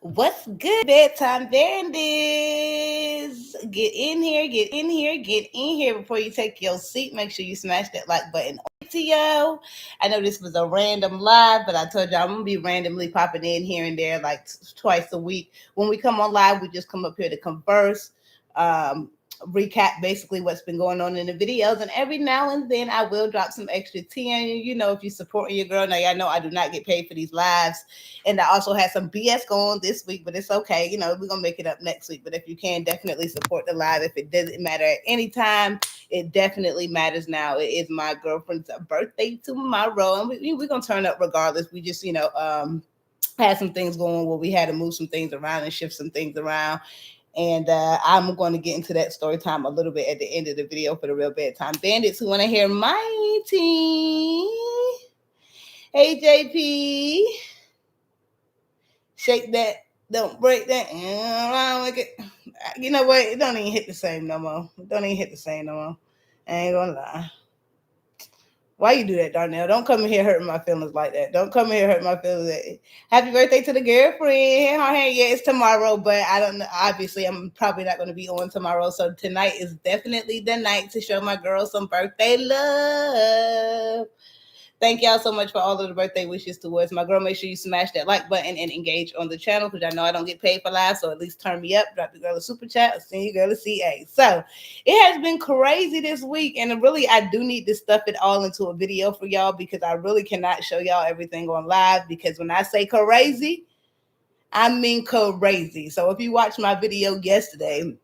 What's good, bedtime bandits? Get in here before you take your seat. Make sure you smash that like button on video. I know this was a random live, but I told you I'm gonna be randomly popping in here and there like twice a week. When we come on live, we just come up here to converse. Um, Recap basically what's been going on in the videos, and every now and then I will drop some extra tea on you. You know, if you supporting your girl. Now y'all know I do not get paid for these lives, and I also had some BS going this week, but it's okay. You know, we're gonna make it up next week. But if you can, definitely support the live. If it doesn't matter at any time, it definitely matters now. It is my girlfriend's birthday tomorrow, and we're gonna turn up regardless. We just, had some things going where we had to move some things around and shift some things around. And I'm going to get into that story time a little bit at the end of the video for the real bedtime bandits who want to hear my tea. Hey, JP. Shake that. Don't break that. You know what? It don't even hit the same no more. It don't even hit the same no more. I ain't going to lie. Why you do that, Darnell? Don't come in here hurting my feelings like that. Don't come in here hurting my feelings. Happy birthday to the girlfriend. Yeah, it's tomorrow, but I don't know. Obviously, I'm probably not going to be on tomorrow. So tonight is definitely the night to show my girl some birthday love. Thank y'all so much for all of the birthday wishes towards my girl. Make sure you smash that like button and engage on the channel because I know I don't get paid for live, so at least turn me up. Drop the girl a super chat. I'll send you girl a CA. So it has been crazy this week, and really I do need to stuff it all into a video for y'all because I really cannot show y'all everything on live because when I say crazy, I mean crazy. So if you watched my video yesterday,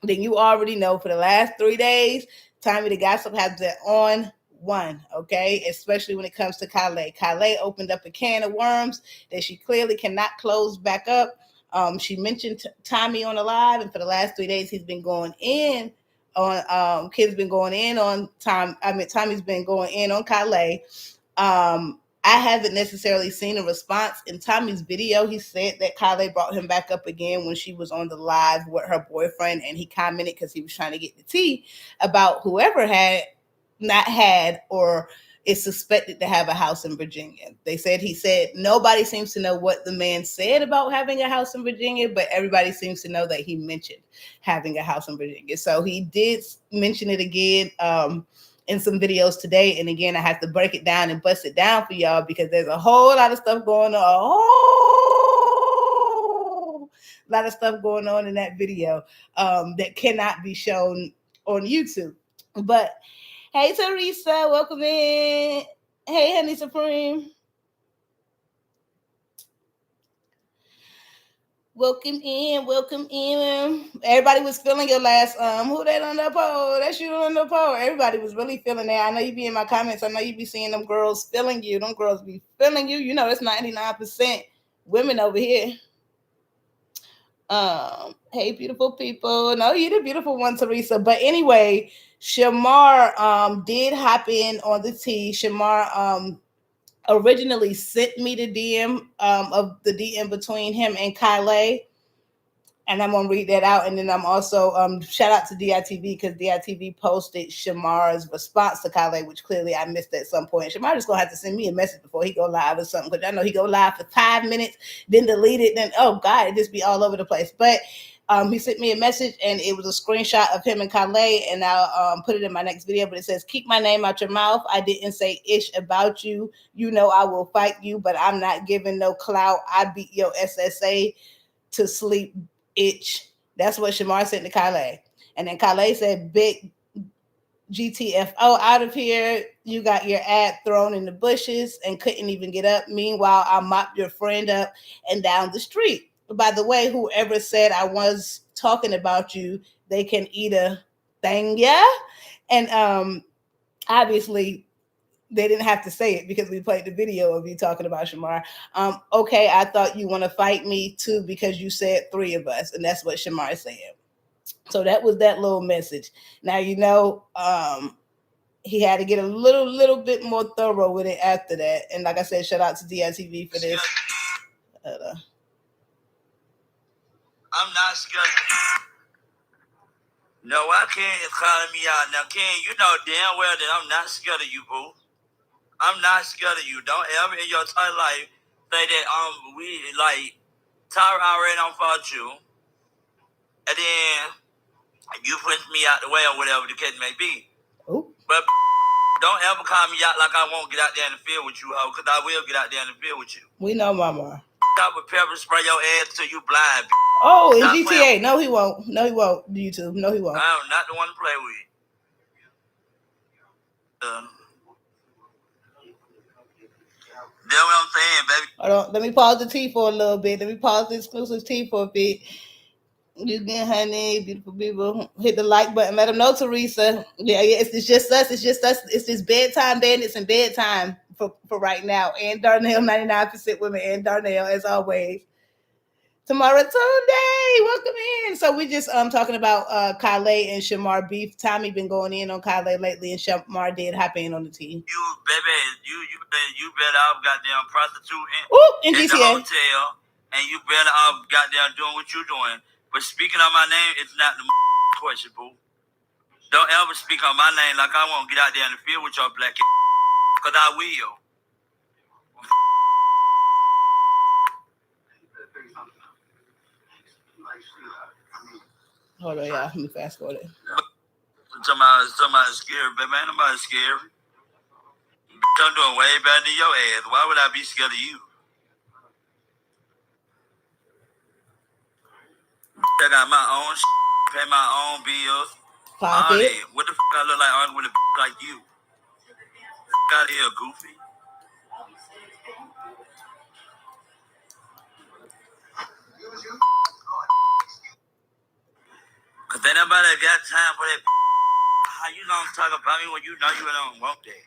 then you already know for the last 3 days, Tommy the Gossip has been on one, okay? Especially when it comes to Kylee. Kylee opened up a can of worms that she clearly cannot close back up. She mentioned Tommy on the live, and for the last 3 days, he's been going in on kids been going in on Tom. I mean, Tommy's been going in on Kylee. I haven't necessarily seen a response. In Tommy's video, he said that Kylie brought him back up again when she was on the live with her boyfriend, and he commented because he was trying to get the tea about whoever had not had or is suspected to have a house in Virginia. He said nobody seems to know what the man said about having a house in Virginia, but everybody seems to know that he mentioned having a house in Virginia. So he did mention it again. In some videos today. And again, I have to break it down and bust it down for y'all because there's a whole lot of stuff going on. A whole lot of stuff going on in that video that cannot be shown on YouTube. But hey, Teresa, welcome in. Hey, Honey Supreme. Welcome in. Everybody was feeling your last who that on the poll? That's you on the poll. Everybody was really feeling that. I know you be in my comments. I know you be seeing them girls feeling you. Them girls be feeling you. You know, it's 99% women over here. Hey, beautiful people. No, you're the beautiful one, Teresa. But anyway, Shamar did hop in on the tea. Shamar originally sent me the DM of the DM between him and Kylee. And I'm gonna read that out, and then I'm also shout out to DITV because DITV posted Shamar's response to Kylie, which clearly I missed at some point. Shamar just gonna have to send me a message before he go live or something because I know he go live for 5 minutes, then delete it, then oh god, it just be all over the place. But he sent me a message, and it was a screenshot of him and Kylie, and I'll put it in my next video. But it says, "Keep my name out your mouth. I didn't say ish about you. You know I will fight you, but I'm not giving no clout. I beat your SSA to sleep." Itch. That's what Shamar said to Kylie. And then Kylie said, "Big GTFO out of here. You got your ad thrown in the bushes and couldn't even get up. Meanwhile, I mopped your friend up and down the street. By the way, whoever said I was talking about you, they can eat a thing, yeah?" And obviously they didn't have to say it because we played the video of you talking about Shamar. Okay, I thought you want to fight me too because you said 3 of us, and that's what Shamar said. So that was that little message. Now he had to get a little bit more thorough with it after that. And like I said, shout out to DITV for this. I'm not scared. No, I can't call me out. Now, Ken, you know damn well that I'm not scared of you, boo. I'm not scared of you. Don't ever in your entire life say that we like Tyra already don't fought you. And then you pushed me out the way or whatever the case may be. Ooh. But don't ever call me out like I won't get out there in the field with you, ho, because I will get out there in the field with you. We know, Mama. I would pepper spray your ass till you blind. Oh, in GTA. No, he won't. No, he won't. YouTube. No, he won't. I'm not the one to play with. That's what I'm saying, baby. Hold on. Let me pause the tea for a little bit. Let me pause the exclusive tea for a bit. You get honey, beautiful people. Hit the like button. Let them know, Teresa. Yeah, it's just us. It's just us. It's just bedtime bandits and bedtime for right now. And Darnell, 99% women, and Darnell, as always. Tomorrow Tuesday, welcome in. So we just talking about Kylee and Shamar beef. Tommy been going in on Kylee lately, and Shamar did hop in on the tea. You baby, you better off goddamn prostituting in the GTA. hotel, and you better off goddamn doing what you're doing. But speaking on my name, it's not the question, boo. Don't ever speak on my name like I won't get out there in the field with your black because I will. Hold on, y'all. Let me fast forward it. Somebody's scary, baby. Ain't nobody scary. I'm doing way better than your ass. Why would I be scared of you? I got my own pay my own bills. All that. What the I look like arguing with a like you? Out of here, goofy. Cause ain't nobody got time for that. How you gonna talk about me when you know you don't want that?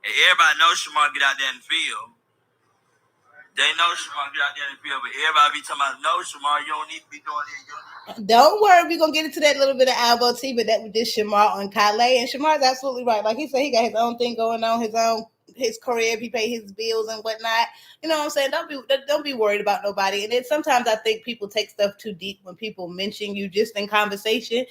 And everybody knows Shamar get out there in the field. They know Shamar get out there in the field, but everybody be talking about, no, Shamar, you don't need to be doing it. Don't worry, we're gonna get into that little bit of Albo tea, but that was just Shamar on Kylee. And Shamar's absolutely right. Like he said, he got his own thing going on, his career, he pay his bills and whatnot. You know what I'm saying? Don't be worried about nobody. And then sometimes I think people take stuff too deep when people mention you just in conversation.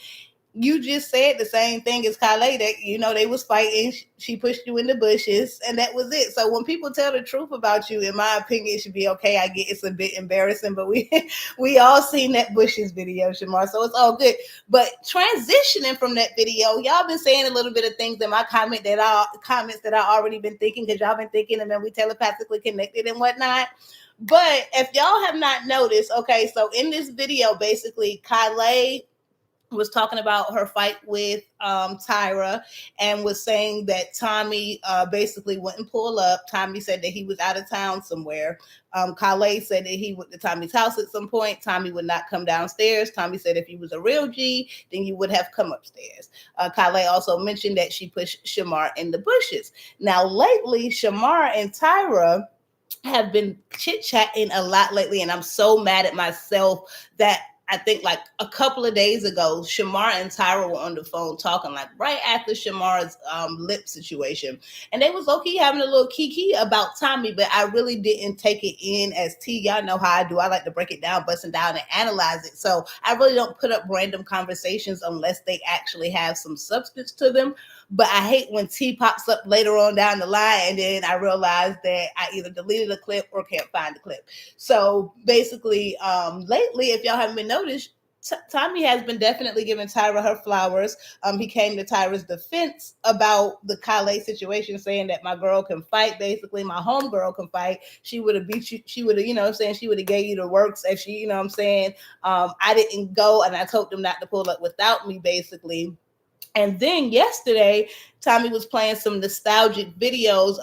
You just said the same thing as Kyla, that, you know, they was fighting. She pushed you in the bushes, and that was it. So when people tell the truth about you, in my opinion, it should be okay. I get it's a bit embarrassing, but we all seen that bushes video, Shamar, so it's all good. But transitioning from that video, y'all been saying a little bit of things in my comments that I already been thinking, because y'all been thinking, and then we telepathically connected and whatnot. But if y'all have not noticed, okay, so in this video, basically, Kyla was talking about her fight with Tyra, and was saying that Tommy basically wouldn't pull up. Tommy said that he was out of town somewhere. Kylee said that he went to Tommy's house at some point. Tommy would not come downstairs. Tommy said if he was a real G, then you would have come upstairs. Kylee also mentioned that she pushed Shamar in the bushes. Now, lately, Shamar and Tyra have been chit-chatting a lot lately, and I'm so mad at myself that I think like a couple of days ago, Shamar and Tyra were on the phone talking, like right after Shamar's lip situation. And they was low-key having a little kiki about Tommy, but I really didn't take it in as tea. Y'all know how I do. I like to break it down, bust it down, and analyze it. So I really don't put up random conversations unless they actually have some substance to them. But I hate when tea pops up later on down the line, and then I realize that I either deleted a clip or can't find the clip. So basically, lately, if y'all haven't been noticed, Tommy has been definitely giving Tyra her flowers. He came to Tyra's defense about the Kylee situation, saying that my girl can fight. Basically, my homegirl can fight. She would have beat you. She would have, you know what I'm saying, she would have gave you the works if she, you know what I'm saying. I didn't go, and I told them not to pull up without me, basically. And then yesterday, Tommy was playing some nostalgic videos.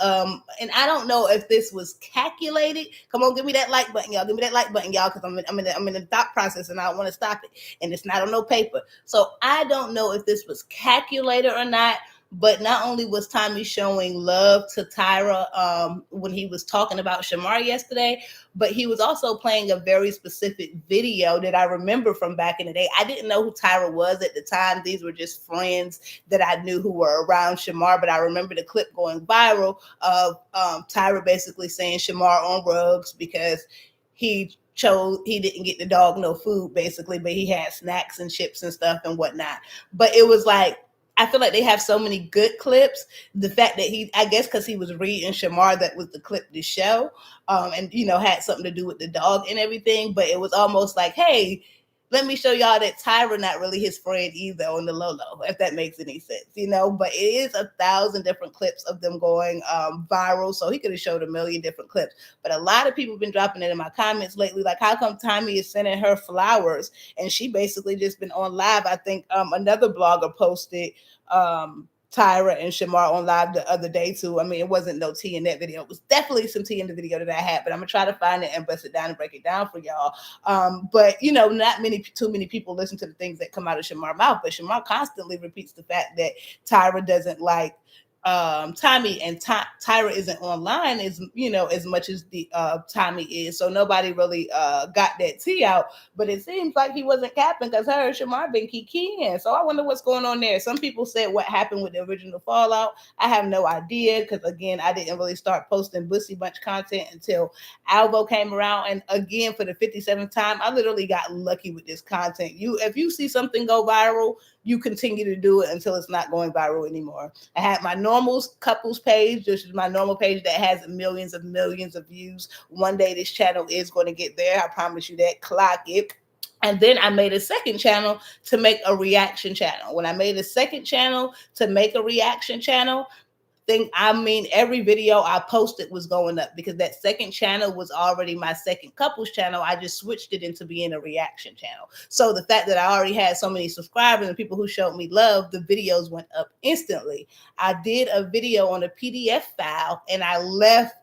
And I don't know if this was calculated. Come on, give me that like button, y'all. Give me that like button, y'all, because I'm in the thought process and I don't want to stop it. And it's not on no paper. So I don't know if this was calculated or not. But not only was Tommy showing love to Tyra when he was talking about Shamar yesterday, but he was also playing a very specific video that I remember from back in the day. I didn't know who Tyra was at the time. These were just friends that I knew who were around Shamar, but I remember the clip going viral of Tyra basically saying Shamar on drugs because he didn't get the dog no food, basically, but he had snacks and chips and stuff and whatnot. But it was like, I feel like they have so many good clips. The fact that I guess because he was reading Shamar, that was the clip to show, and had something to do with the dog and everything. But it was almost like, hey, let me show y'all that Tyra not really his friend either on the low low, if that makes any sense, But it is 1,000 different clips of them going viral, so he could have showed a million different clips. But a lot of people have been dropping it in my comments lately, like, how come Tommy is sending her flowers? And she basically just been on live. I think another blogger posted Tyra and Shamar on live the other day too. I mean, it wasn't no tea in that video. It was definitely some tea in the video that I had, but I'm gonna try to find it and bust it down and break it down for y'all. But not too many people listen to the things that come out of Shamar's mouth. But Shamar constantly repeats the fact that Tyra doesn't like Tommy, and Tyra isn't online as much as the Tommy is, so nobody really got that tea out. But it seems like he wasn't capping, because her and Shamar been kikiing. So I wonder what's going on there. Some people said what happened with the original fallout. I have no idea, because again, I didn't really start posting Bussy Bunch content until Alvo came around. And again, for the 57th time, I literally got lucky with this content. If you see something go viral, you continue to do it until it's not going viral anymore. I had my normal couples page, which is my normal page that has millions of views. One day this channel is going to get there. I promise you that. Clock it. And then I made a second channel to make a reaction channel. When I made a second channel to make a reaction channel, every video I posted was going up, because that second channel was already my second couples channel. I just switched it into being a reaction channel. So the fact that I already had so many subscribers and people who showed me love, the videos went up instantly. I did a video on a PDF file, and I left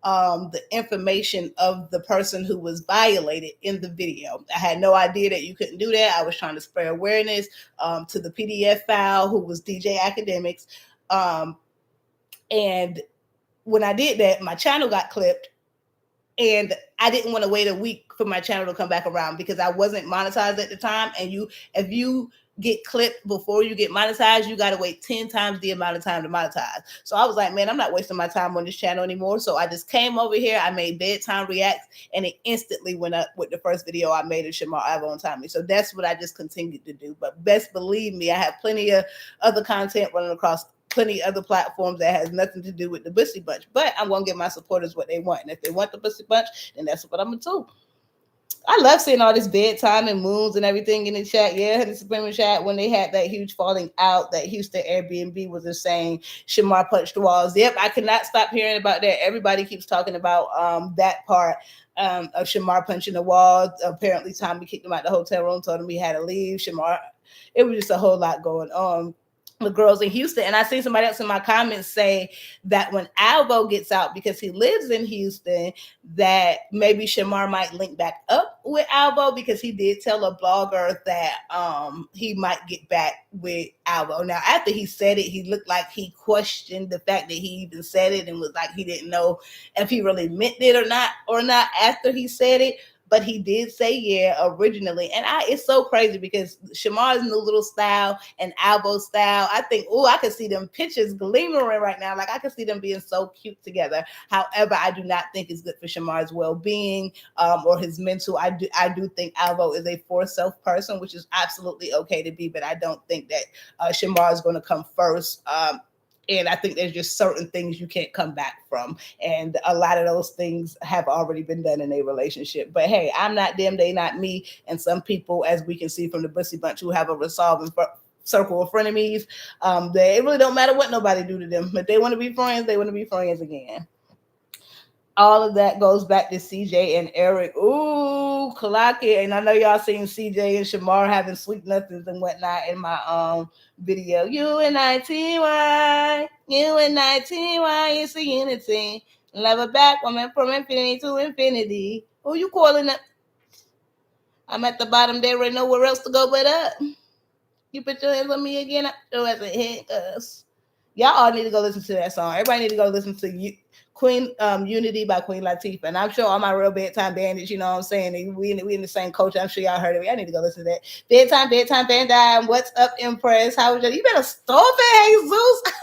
the information of the person who was violated in the video. I had no idea that you couldn't do that. I was trying to spread awareness to the PDF file, who was DJ Academics. And when I did that, my channel got clipped, and I didn't want to wait a week for my channel to come back around, because I wasn't monetized at the time. And if you get clipped before you get monetized, you got to wait 10 times the amount of time to monetize. So I was like, man, I'm not wasting my time on this channel anymore. So I just came over here. I made bedtime reacts, and it instantly went up with the first video I made of Shamar, Alvo, and Tommy. So that's what I just continued to do. But best believe me, I have plenty of other content running across plenty of other platforms that has nothing to do with the Bussy Bunch. But I'm going to give my supporters what they want. And if they want the Bussy Bunch, then that's what I'm going to do. I love seeing all this bedtime and moons and everything in the chat. Yeah, the Supreme chat, when they had that huge falling out, that Houston Airbnb was insane. Shamar punched the walls. Yep, I cannot stop hearing about that. Everybody keeps talking about that part of Shamar punching the walls. Apparently, Tommy kicked him out the hotel room, told him he had to leave. Shamar, it was just a whole lot going on. The girls in Houston. And I see somebody else in my comments say that when Alvo gets out, because he lives in Houston, that maybe Shamar might link back up with Alvo, because he did tell a blogger that he might get back with Alvo. Now, after he said it, he looked like he questioned the fact that he even said it, and was like he didn't know if he really meant it or not after he said it. But he did say yeah originally. And it's so crazy, because Shamar's new little style and Albo's style, I think, I can see them pictures gleaming right now. Like, I can see them being so cute together. However, I do not think it's good for Shamar's well-being or his mental. I do think Alvo is a for-self person, which is absolutely okay to be, but I don't think that Shamar is going to come first. And I think there's just certain things you can't come back from. And a lot of those things have already been done in a relationship. But hey, I'm not them, they not me. And some people, as we can see from the Bussy Bunch, who have a resolving circle of frenemies, it really don't matter what nobody do to them. If they want to be friends, they want to be friends again. All of that goes back to CJ and Eric. Ooh, clock it. And I know y'all seen CJ and Shamar having sweet nothings and whatnot in my video. UNITY, it's a unity. Love a back woman from infinity to infinity. Who you calling up? I'm at the bottom there, ain't nowhere else to go but up. You put your hands on me again, I show as a head, cuz. Y'all all need to go listen to that song. Everybody need to go listen to Queen Unity by Queen Latifah. And I'm sure all my real bedtime bandits, you know what I'm saying? We in the same culture. I'm sure y'all heard of it. I need to go listen to that. Bedtime bandit. What's up, Empress? How was you? You better stop it, Jesus.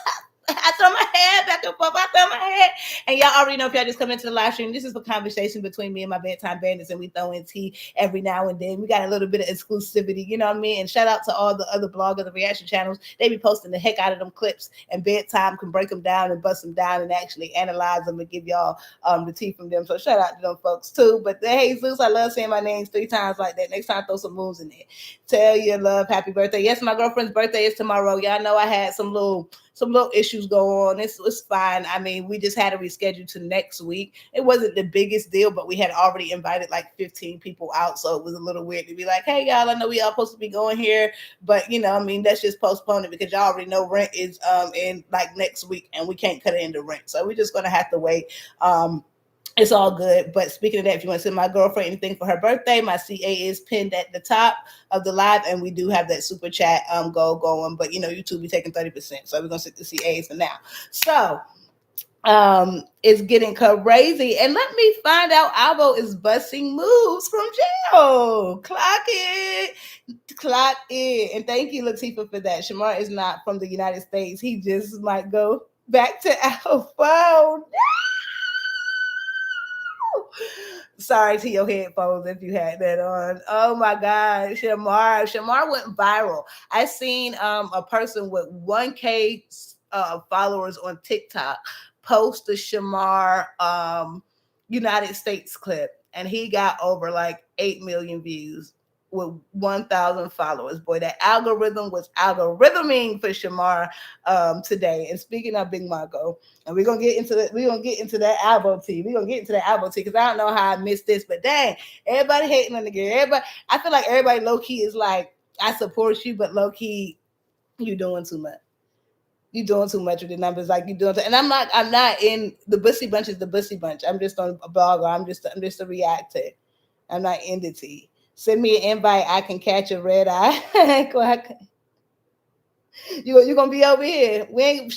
I throw my head back and forth. I throw my head. And y'all already know if y'all just come into the live stream, this is a conversation between me and my bedtime bandits, and we throw in tea every now and then. We got a little bit of exclusivity, you know what I mean? And shout out to all the other bloggers, the reaction channels. They be posting the heck out of them clips, and bedtime can break them down and bust them down and actually analyze them and give y'all the tea from them. So shout out to them folks too. But hey, Zeus, I love saying my names 3 times like that. Next time, throw some moons in there. Tell your love, happy birthday. Yes, my girlfriend's birthday is tomorrow. Y'all know I had some little issues go on. It's fine. I mean, we just had to reschedule to next week. It wasn't the biggest deal, but we had already invited like 15 people out, so it was a little weird to be like, hey y'all, I know we all supposed to be going here, but you know, I mean, let's just postpone it because y'all already know rent is in like next week, and we can't cut it into rent, so we're just gonna have to wait. It's all good. But speaking of that, if you want to send my girlfriend anything for her birthday, my CA is pinned at the top of the live, and we do have that super chat goal going. But you know, YouTube be taking 30%, so we're gonna stick to CAs for now. So it's getting crazy, and let me find out. Alvo is busting moves from jail. Clock it, and thank you, Latifah, for that. Shamar is not from the United States. He just might go back to Alvo. Sorry to your headphones if you had that on. Oh my God, Shamar went viral. I seen a person with 1K followers on TikTok post the Shamar United States clip, and he got over like 8 million views with 1,000 followers. Boy, that algorithm was algorithming for Shamar today. And speaking of Big Marco, and we're gonna get into that. We're gonna get into that Albo tea. We're gonna get into that Albo tea because I don't know how I missed this, but dang, everybody hating on the girl. Everybody, I feel like everybody low key is like, I support you, but low key, you doing too much. You doing too much with the numbers, like you doing. And I'm not in the Bussy Bunch. Is the Bussy Bunch. I'm just on a blogger. I'm just a reactor. I'm not in the tea. Send me an invite. I can catch a red eye. You're gonna be over here. We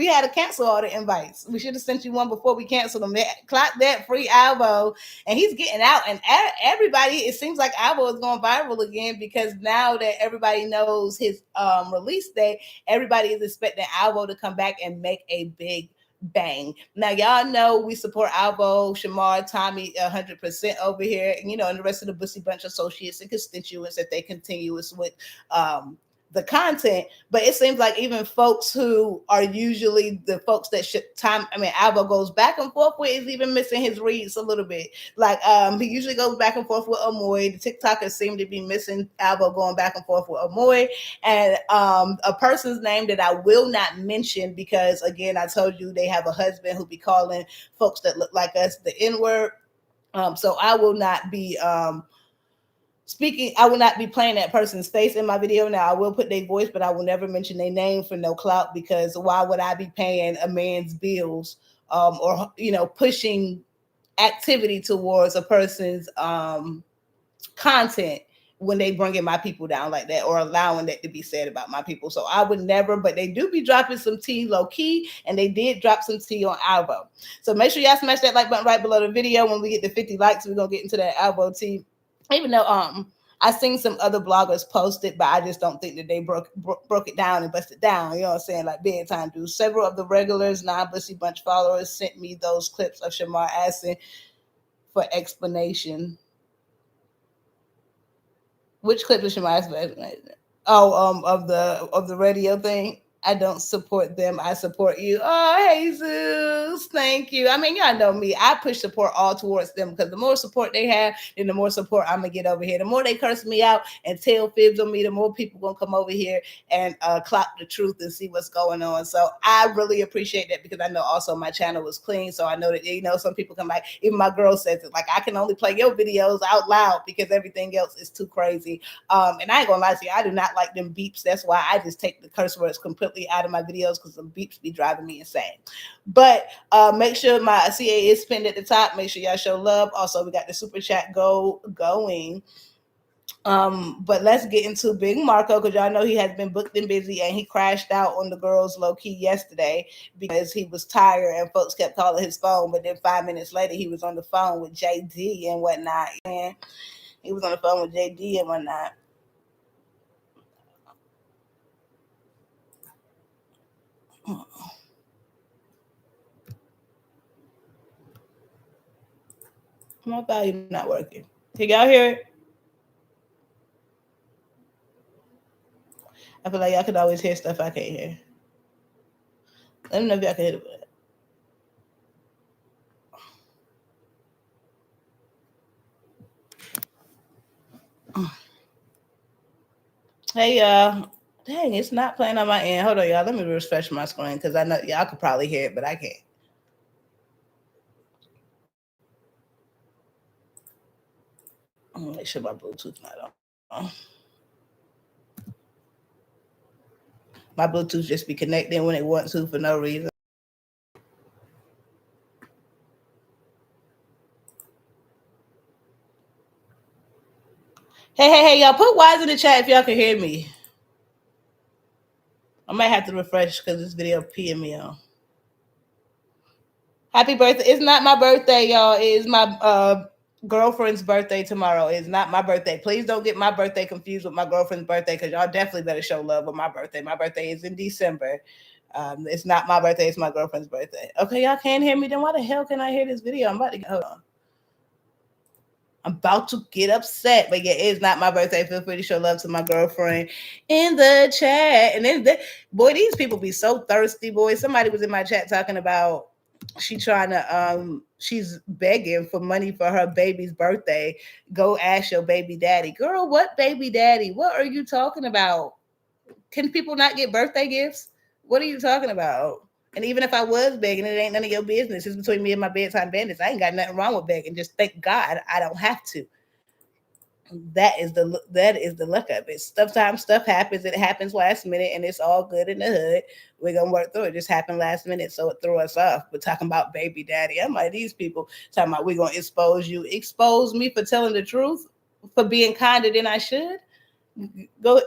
had to cancel all the invites. We should have sent you one before we canceled them. Clock that, free Alvo, and he's getting out. And everybody, it seems like Alvo is going viral again because now that everybody knows his release date, everybody is expecting Alvo to come back and make a big bang. Now y'all know we support Alvo, Shamar, Tommy 100% over here, and you know, and the rest of the Bussy Bunch associates and constituents that they continuous with the content. But it seems like even folks who are usually the folks that Alvo goes back and forth with is even missing his reads a little bit. Like he usually goes back and forth with Amoy. The TikTokers seem to be missing Alvo going back and forth with Amoy, and a person's name that I will not mention because again, I told you they have a husband who be calling folks that look like us the N-word. So I will not be I will not be playing that person's face in my video. Now I will put their voice, but I will never mention their name for no clout, because why would I be paying a man's bills or you know, pushing activity towards a person's content when they bringing my people down like that or allowing that to be said about my people. So I would never, but they do be dropping some tea low key, and they did drop some tea on Alvo. So make sure y'all smash that like button right below the video. When we get to 50 likes, we're gonna get into that Alvo tea. Even though I seen some other bloggers post it, but I just don't think that they broke it down and busted down. You know what I'm saying? Like bedtime do. Several of the regulars, non-Bussy Bunch followers, sent me those clips of Shamar asking for explanation. Which clip is Shamar asking for explanation? Oh, of the radio thing. I don't support them. I support you. Oh, Jesus. Thank you. I mean, y'all know me. I push support all towards them because the more support they have, then the more support I'm going to get over here. The more they curse me out and tell fibs on me, the more people going to come over here and clock the truth and see what's going on. So I really appreciate that because I know also my channel was clean. So I know that, you know, some people come back. Even my girl says it, like, I can only play your videos out loud because everything else is too crazy. And I ain't going to lie to you, I do not like them beeps. That's why I just take the curse words completely out of my videos because the beeps be driving me insane. But make sure my CA is pinned at the top. Make sure y'all show love. Also, we got the super chat going. But let's get into Big Marco because y'all know he has been booked and busy, and he crashed out on the girls low key yesterday because he was tired and folks kept calling his phone. But then 5 minutes later, he was on the phone with JD and whatnot. And he was on the phone with JD and whatnot. My volume not working. Can y'all hear it? I feel like y'all can always hear stuff I can't hear. Let me know if y'all can hear it. Hey y'all. Dang, it's not playing on my end. Hold on, y'all. Let me refresh my screen because I know y'all could probably hear it, but I can't. I'm gonna make sure my Bluetooth not on. My Bluetooth just be connecting when it wants to for no reason. Hey, y'all, put Y's in the chat if y'all can hear me. I might have to refresh because this video peeing me on. Happy birthday. It's not my birthday, y'all. It is my girlfriend's birthday tomorrow. It's not my birthday. Please don't get my birthday confused with my girlfriend's birthday because y'all definitely better show love on my birthday. My birthday is in December. It's not my birthday. It's my girlfriend's birthday. Okay, y'all can't hear me. Then why the hell can I hear this video? I'm about to hold on. I'm about to get upset, but yeah, it's not my birthday. Feel free to show love to my girlfriend in the chat. And then, boy, these people be so thirsty, boy. Somebody was in my chat talking about she's begging for money for her baby's birthday. Go ask your baby daddy. Girl, what baby daddy? What are you talking about? Can people not get birthday gifts? What are you talking about? And even if I was begging, it ain't none of your business. It's between me and my bedtime bandits. I ain't got nothing wrong with begging. Just thank God I don't have to. That is the luck of it. Sometimes stuff happens. It happens last minute, and it's all good in the hood. We're gonna work through it. Just happened last minute, so it threw us off. But talking about baby daddy, I'm like, these people talking about we're gonna expose you. Expose me for telling the truth, for being kinder than I should. Go,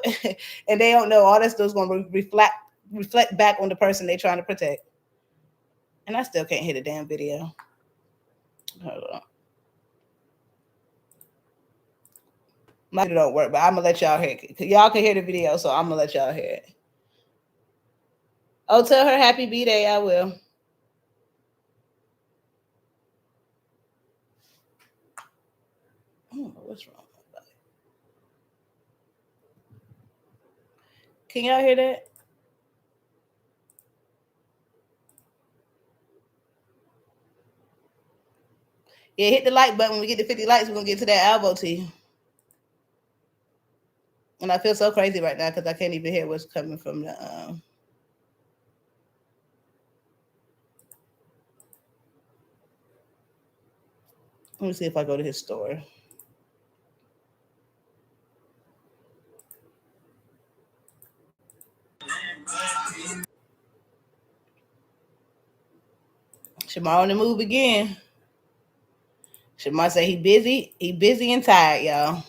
and they don't know all that stuff's gonna reflect back on the person they're trying to protect. And I still can't hear the damn video. Hold on. My video don't work, but I'm gonna let y'all hear it. Y'all can hear the video, so I'm gonna let y'all hear it. Oh, tell her happy B-Day. I will. I don't know what's wrong with that. Can y'all hear that? Yeah, hit the like button. When we get to 50 likes, we're gonna get to that Alvo tea. And I feel so crazy right now because I can't even hear what's coming from the Let me see if I go to his store. Shamar on the move again. Shamar say he busy and tired, y'all.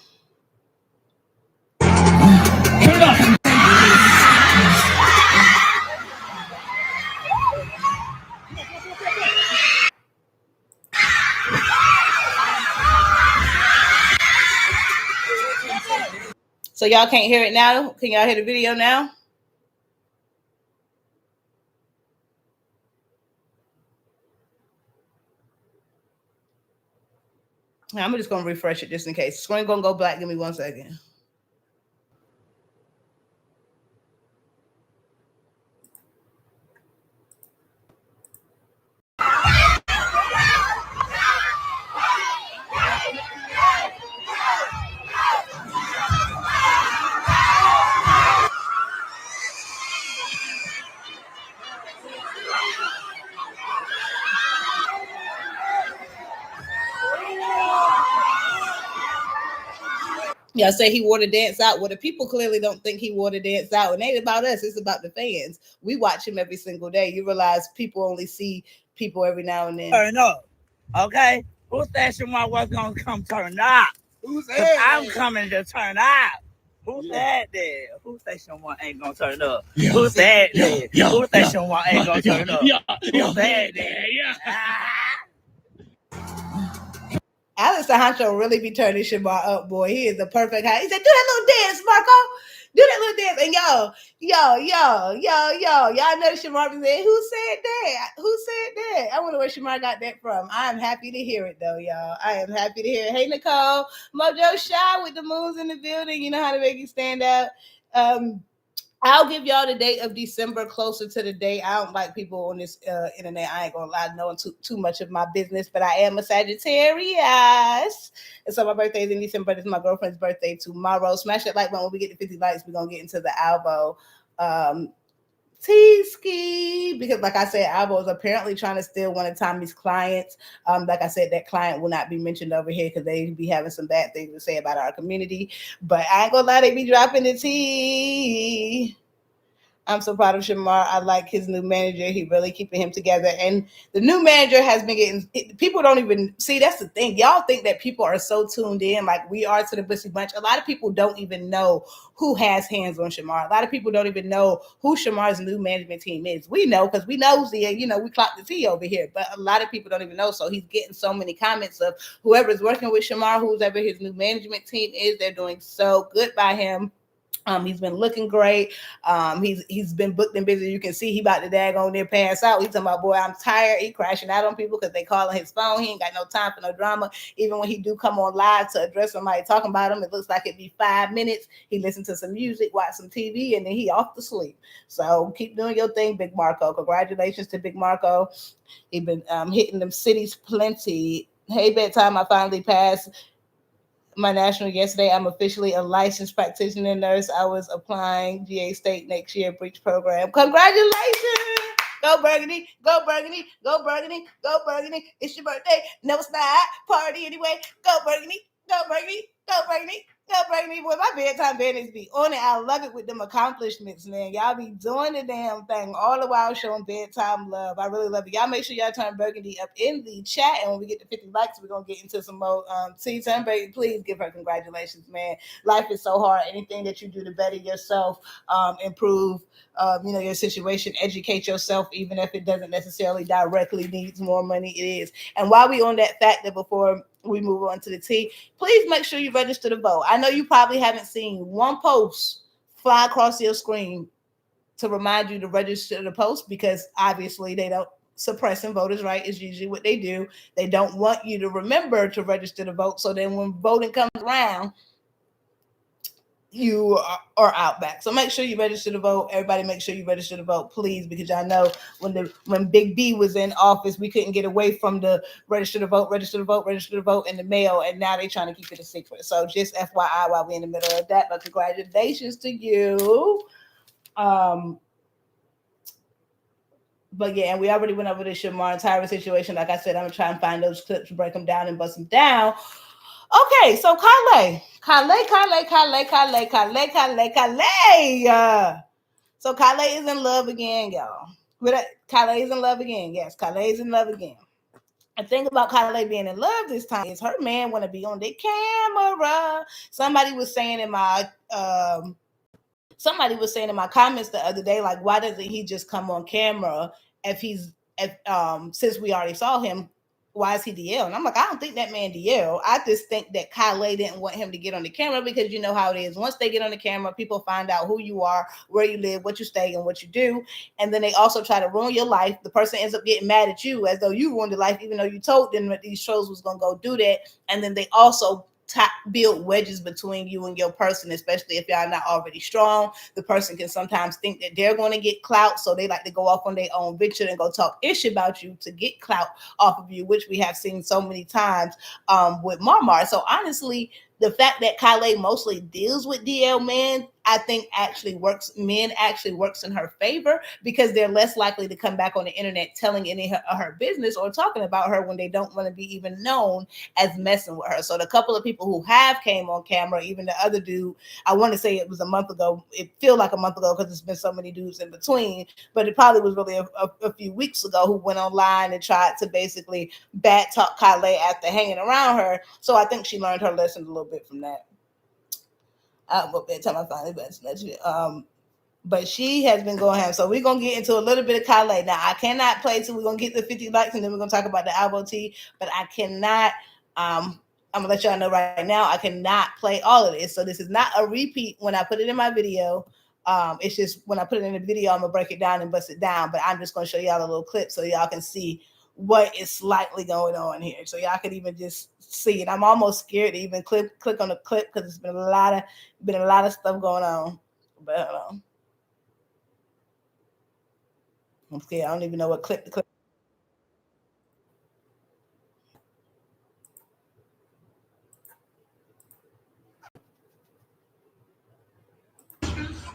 So y'all can't hear it now? Can y'all hear the video now? I'm just gonna refresh it just in case. Screen gonna go black. Give me 1 second. Y'all say he wore the dance out. Well, the people clearly don't think he wore the dance out. It ain't about us. It's about the fans. We watch him every single day. You realize people only see people every now and then. Turn up. Okay? Who said Shamar was going to come turn up? Who said I'm coming to turn up. Who said that? Who said Shamar ain't going to turn up? Who said that? Who said Shamar ain't going to turn up? Who said that? Alex Sancho really be turning Shamar up, boy. He is the perfect guy. He said, "Do that little dance, Marco. Do that little dance." And y'all know Shamar was there. Who said that? Who said that? I wonder where Shamar got that from. I am happy to hear it, though, y'all. I am happy to hear it. Hey, Nicole, Mojo Shy with the moons in the building. You know how to make you stand out. Um, I'll give y'all the date of December closer to the date. I don't like people on this internet. I ain't gonna lie, knowing too much of my business, but I am a Sagittarius. And so my birthday is in December. It's my girlfriend's birthday tomorrow. Smash that like button. When we get to 50 likes, we're gonna get into the Alvo T-ski, because like I said, Alvo is apparently trying to steal one of Tommy's clients. Like I said, that client will not be mentioned over here because they be having some bad things to say about our community. But I ain't gonna lie, they be dropping the tea. I'm so proud of Shamar. I like his new manager. He really keeping him together. And the new manager has been getting, people don't even see, that's the thing. Y'all think that people are so tuned in like we are to the Bussy Bunch. A lot of people don't even know who has hands on Shamar. A lot of people don't even know who Shamar's new management team is. We know because we nosy and, we clock the tea over here. But a lot of people don't even know. So he's getting so many comments of whoever's working with Shamar, who's ever his new management team is, they're doing so good by him. He's been looking great. He's been booked and busy. You can see he about to daggone there pass out. He's talking about, boy, I'm tired. He crashing out on people because they calling his phone. He ain't got no time for no drama. Even when he do come on live to address somebody talking about him, it looks like it'd be 5 minutes. He listen to some music, watch some TV, and then he off to sleep. So keep doing your thing, Big Marco. Congratulations to Big Marco. He been hitting them cities plenty. Hey, bedtime, I finally passed my national yesterday. I'm officially a licensed practitioner nurse. I was applying GA State next year breach program. Congratulations! Go Burgundy, go Burgundy, go Burgundy, go Burgundy. It's your birthday. No, it's not. Party anyway. Go Burgundy, go Burgundy, go Burgundy. Go Burgundy. Boy, my bedtime bandits be on it. I love it with them accomplishments, man. Y'all be doing the damn thing all the while showing bedtime love. I really love it. Y'all make sure y'all turn Burgundy up in the chat. And when we get to 50 likes, we're going to get into some more. See, turn Burgundy, please give her congratulations, man. Life is so hard. Anything that you do to better yourself, improve, your situation, educate yourself, even if it doesn't necessarily directly needs more money, it is. And while we on that factor, before we move on to the tea, please make sure you register to vote. I know you probably haven't seen one post fly across your screen to remind you to register to post, because obviously they don't suppressing voters, right? Is usually what they do. They don't want you to remember to register to vote. So then when voting comes around, you are out back. So make sure you register to vote. Everybody make sure you register to vote, please, because I know when Big B was in office, we couldn't get away from the register to vote in the mail, and now they're trying to keep it a secret. So just FYI while we're in the middle of that, but congratulations to you. But yeah, and we already went over the Shamar and Tyra situation. Like I said, I'm gonna try and find those clips, break them down, and bust them down. Okay, so Kylee. So Kylee is in love again, y'all. Kylee is in love again. Yes, Kylee is in love again. The thing about Kylie being in love this time is her man want to be on the camera. Somebody was saying in my comments the other day, like, why doesn't he just come on camera since we already saw him? Why is he DL? And I'm like, I don't think that man DL. I just think that Kylie didn't want him to get on the camera, because you know how it is. Once they get on the camera, people find out who you are, where you live, what you stay, and what you do. And then they also try to ruin your life. The person ends up getting mad at you as though you ruined their life, even though you told them that these shows was going to go do that. And then they also build wedges between you and your person, especially if y'all not already strong. The person can sometimes think that they're going to get clout, so they like to go off on their own venture and go talk ish about you to get clout off of you, which we have seen so many times with Marmar. So honestly, the fact that Kylie mostly deals with DL men, I think actually works in her favor, because they're less likely to come back on the internet telling any of her business or talking about her when they don't want to be even known as messing with her. So the couple of people who have came on camera, even the other dude, I want to say it was a month ago. It feels like a month ago because it's been so many dudes in between, but it probably was really a few weeks ago, who went online and tried to basically bad talk Kylie after hanging around her. So I think she learned her lesson a little bit from that. Bedtime I finally but she has been going ham. So we're gonna get into a little bit of Kylie. Now I cannot play till we're gonna get the 50 likes, and then we're gonna talk about the Albo tea. But I cannot I'm gonna let y'all know right now, I cannot play all of this. So this is not a repeat when I put it in my video. It's just when I put it in the video, I'm gonna break it down and bust it down. But I'm just gonna show y'all a little clip so y'all can see what is slightly going on here. So y'all can even just see it. I'm almost scared to even click on the clip because it's been a lot of stuff going on. But hold on. I'm scared. I don't even know what clip to click.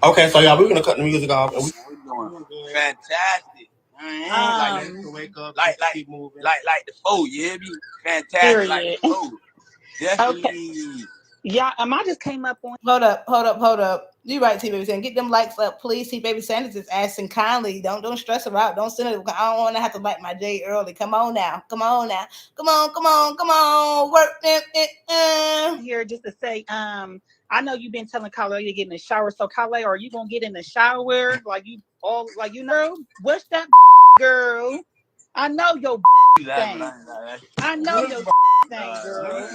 Okay, so y'all, we're gonna cut the music off. And we're doing fantastic. Like to wake up, keep moving. Like the food, you hear me? Fantastic, period. Like the food. Definitely. Okay. Yeah, I just came up on. Hold up. You right, T Baby Sanders. Get them likes up, please. T Baby Sanders is asking kindly. Don't stress her out. Don't send it. I don't want to have to like my J early. Come on now. Come on. Work it. Here just to say, I know you've been telling Kyla you're getting in the shower. So Kyla, are you gonna get in the shower what's that girl? I know your thing. I know your thing, girl.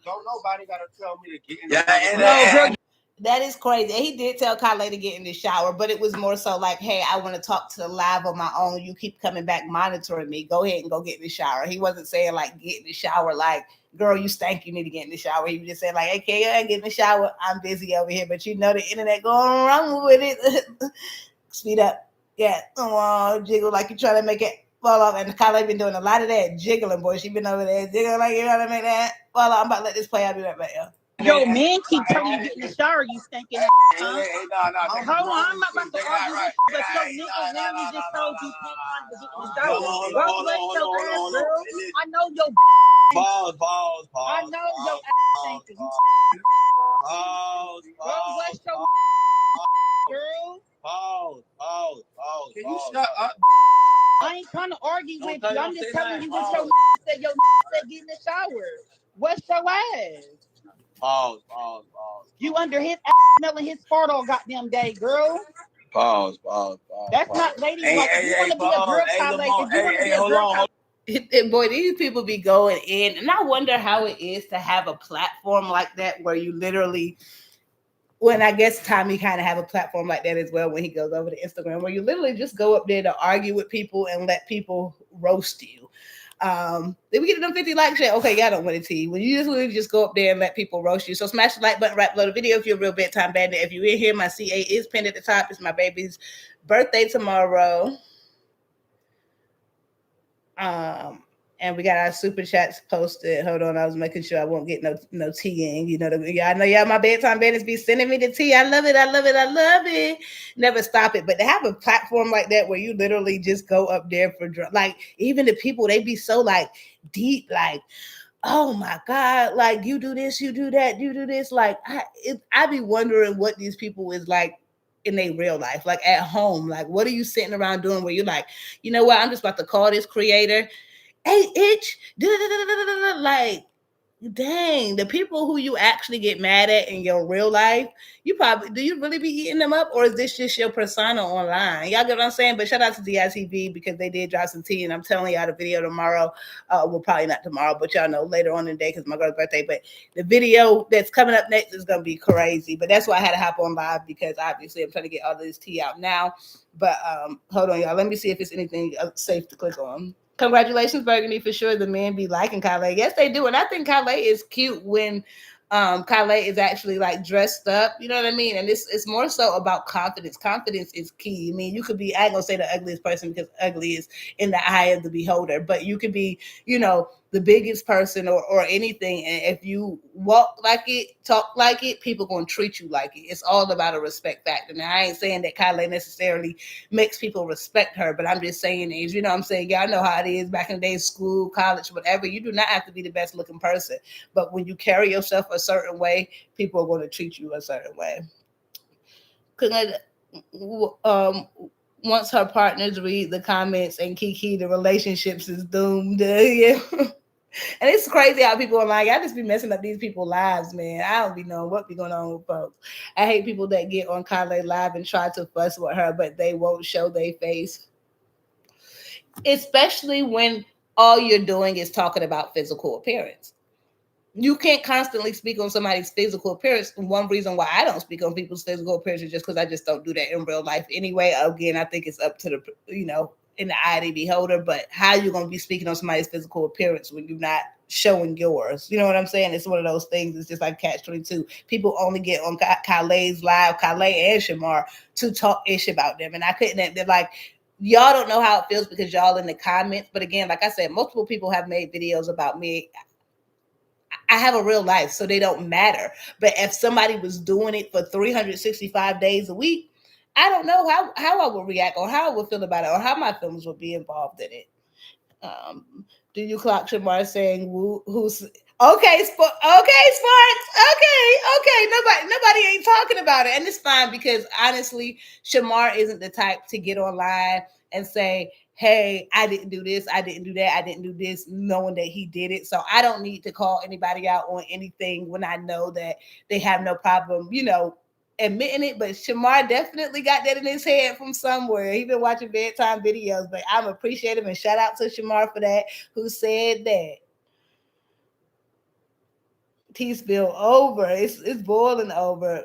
Don't nobody gotta tell me to get in the shower. That is crazy. He did tell Kyla to get in the shower, but it was more so like, hey, I want to talk to the live on my own. You keep coming back monitoring me. Go ahead and go get in the shower. He wasn't saying like get in the shower like, girl, you stink, you need to get in the shower. He was just saying like, okay, I get in the shower. I'm busy over here, but you know the internet going wrong with it. Speed up. Yeah. Oh, jiggle like you're trying to make it fall off. And Kyla been doing a lot of that jiggling, boy. She been over there jiggling like you're trying to make that fall off. I'm about to let this play. I'll be right back, y'all. Yo, men keep telling you get in the shower, you stinking ass. Huh? Hold on, I'm not about to argue with you, but your nigga literally just told you 10 times to get in the shower. Go bless your ass, girl. I know your pause. I know your ass stinking. Pause. Go bless your girl. Pause. Can you shut up? I ain't trying to argue with you. I'm just telling you what your said. Your said get in the shower. What's your ass? Pause. You under his ass smelling his fart all goddamn day, girl. Pause. That's not lady. Like if you want to be a girl, Kyla, if you want to be a girl, boy, these people be going in, and I wonder how it is to have a platform like that where you literally. When I guess Tommy kind of have a platform like that as well when he goes over to Instagram, where you literally just go up there to argue with people and let people roast you. Did we get them 50 likes yet? Okay, y'all don't want to see. When you just go up there and let people roast you. So smash the like button right below the video if you're a real bedtime bandit. If you're in here, my CA is pinned at the top. It's my baby's birthday tomorrow. And we got our super chats posted. Hold on, I was making sure I won't get no tea in. You know, I know y'all my bedtime bandits be sending me the tea. I love it. Never stop it. But to have a platform like that where you literally just go up there for like even the people, they be so like deep, like, oh my God, like you do this, you do that, you do this. Like I be wondering what these people is like in their real life, like at home. Like, what are you sitting around doing where you're like, you know what, I'm just about to call this creator. Hey, itch, like, dang, the people who you actually get mad at in your real life, do you really be eating them up, or is this just your persona online? Y'all get what I'm saying? But shout out to DITV because they did drop some tea, and I'm telling y'all the video tomorrow, well, probably not tomorrow, but y'all know later on in the day because my girl's birthday. But the video that's coming up next is gonna be crazy. But that's why I had to hop on live because obviously I'm trying to get all of this tea out now. But hold on, y'all. Let me see if it's anything safe to click on. Congratulations, Burgundy, for sure. The men be liking Kyla. Yes, they do. And I think Kyla is cute when Kyla is actually like dressed up. You know what I mean? And it's more so about confidence. Confidence is key. I mean, you could be, I ain't gonna say the ugliest person because ugly is in the eye of the beholder, but you could be, you know, the biggest person or anything. And if you walk like it, talk like it, people gonna treat you like it. It's all about a respect factor. Now, I ain't saying that Kyla necessarily makes people respect her, but I'm just saying is, you know what I'm saying? Y'all know how it is back in the day, school, college, whatever. You do not have to be the best looking person. But when you carry yourself a certain way, people are going to treat you a certain way. Once her partners read the comments and Kiki, the relationships is doomed. Yeah. And it's crazy how people are like, I just be messing up these people's lives, man. I don't be knowing what be going on with folks. I hate people that get on Kyla live and try to fuss with her, but they won't show their face. Especially when all you're doing is talking about physical appearance. You can't constantly speak on somebody's physical appearance. One reason why I don't speak on people's physical appearance is just because I just don't do that in real life anyway. Again, I think it's up to the, in the eye of the beholder, but how you going to be speaking on somebody's physical appearance when you're not showing yours? You know what I'm saying? It's one of those things. It's just like catch-22. People only get on Kylee's live, Kylee and Shamar, to talk ish about them. And I couldn't, they're like, y'all don't know how it feels because y'all in the comments. But again, like I said, multiple people have made videos about me. I have a real life, so they don't matter. But if somebody was doing it for 365 days a week, I don't know how I would react or how I would feel about it or how my feelings would be involved in it. Do you clock Shamar saying who's okay, Sparks. Okay. Nobody ain't talking about it. And it's fine because honestly, Shamar isn't the type to get online and say, hey, I didn't do this, I didn't do that, I didn't do this, knowing that he did it. So I don't need to call anybody out on anything when I know that they have no problem, admitting it. But Shamar definitely got that in his head from somewhere. He been watching bedtime videos, but I'm appreciative and shout out to Shamar for that, who said that. Tea spill over. It's boiling over.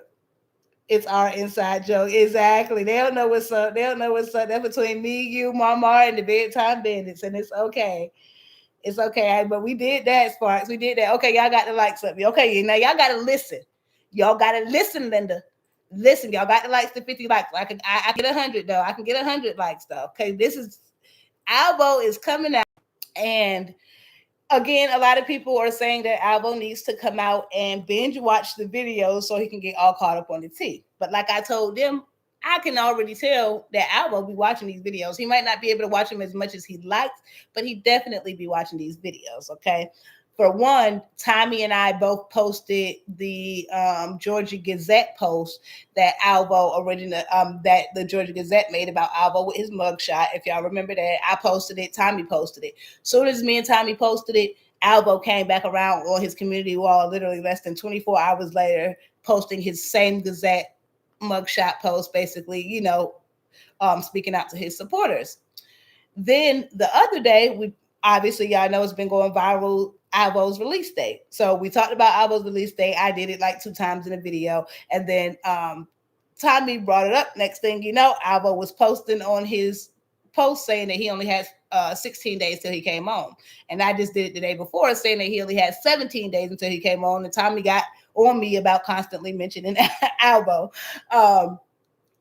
It's our inside joke. Exactly. They don't know what's up. That's between me, you, Mama, and the bedtime bandits, and it's okay. It's okay. But we did that, Sparks. We did that. Okay, y'all got the likes up. Okay, now y'all gotta listen. Y'all gotta listen, Linda. Listen, y'all got the likes to 50 likes. I can get 100 though. I can get 100 likes though. Okay, this is Albo is coming out, and again, a lot of people are saying that Alvo needs to come out and binge watch the videos so he can get all caught up on the tea. But like I told them, I can already tell that Alvo be watching these videos. He might not be able to watch them as much as he likes, but he definitely be watching these videos. Okay. For one, Tommy and I both posted the Georgia Gazette post that Alvo originally, that the Georgia Gazette made about Alvo with his mugshot. If y'all remember that, I posted it. Tommy posted it. Soon as me and Tommy posted it, Alvo came back around on his community wall literally less than 24 hours later, posting his same Gazette mugshot post, basically, speaking out to his supporters. Then the other day, we obviously, y'all know it's been going viral, Alvo's release date. So we talked about Alvo's release date. I did it like 2 times in a video. And then Tommy brought it up. Next thing you know, Alvo was posting on his post saying that he only has 16 days till he came home. And I just did it the day before saying that he only had 17 days until he came on. And Tommy got on me about constantly mentioning Alvo.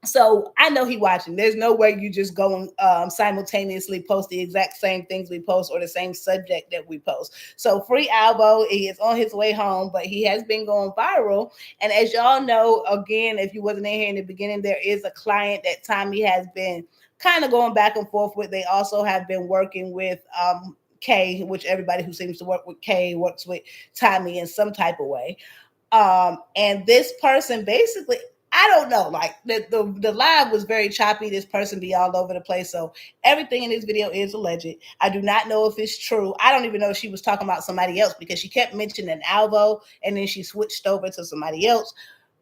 So I know he watching. There's no way you just go and simultaneously post the exact same things we post or the same subject that we post. So free Alvo, he is on his way home, but he has been going viral. And as y'all know, again, if you wasn't in here in the beginning, there is a client that Tommy has been kind of going back and forth with. They also have been working with Kay, which everybody who seems to work with Kay works with Tommy in some type of way. And this person basically, I don't know, like the live was very choppy. This person be all over the place. So everything in this video is alleged. I do not know if it's true. I don't even know if she was talking about somebody else because she kept mentioning Alvo and then she switched over to somebody else.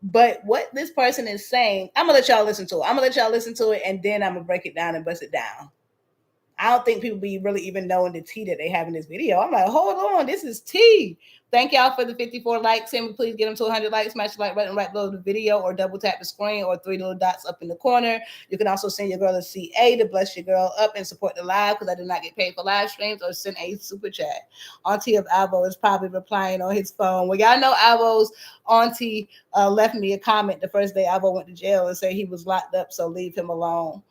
But what this person is saying, I'm gonna let y'all listen to it. And then I'm gonna break it down and bust it down. I don't think people be really even knowing the tea that they have in this video. I'm like, hold on, this is tea. Thank y'all for the 54 likes. Can we please get them to 100 likes? Smash the like button right below the video or double tap the screen or 3 little dots up in the corner. You can also send your girl a CA to bless your girl up and support the live because I do not get paid for live streams, or send a super chat. Auntie of Alvo is probably replying on his phone. Well, y'all know Alvo's auntie left me a comment the first day Alvo went to jail and said he was locked up, so leave him alone.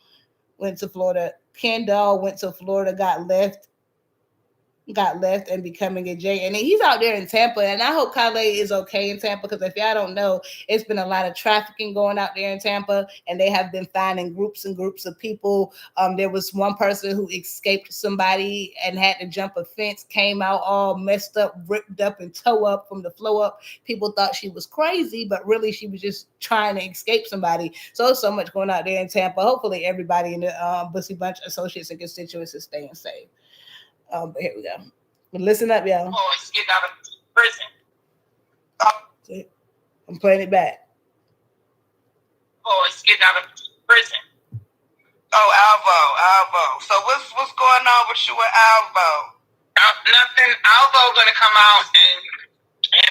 Went to Florida. Kendall went to Florida, got left and becoming a J. And he's out there in Tampa. And I hope Kylee is okay in Tampa because if y'all don't know, it's been a lot of trafficking going out there in Tampa. And they have been finding groups and groups of people. There was one person who escaped somebody and had to jump a fence, came out all messed up, ripped up and toe up from the flow up. People thought she was crazy, but really she was just trying to escape somebody. So there's so much going out there in Tampa. Hopefully everybody in the Bussy Bunch associates and constituents is staying safe. But here we go. Listen up, y'all. Oh, get out of prison. See? I'm playing it back. Oh, get out of prison. Oh, Alvo. So what's going on with you with Alvo? Nothing. Alvo gonna come out and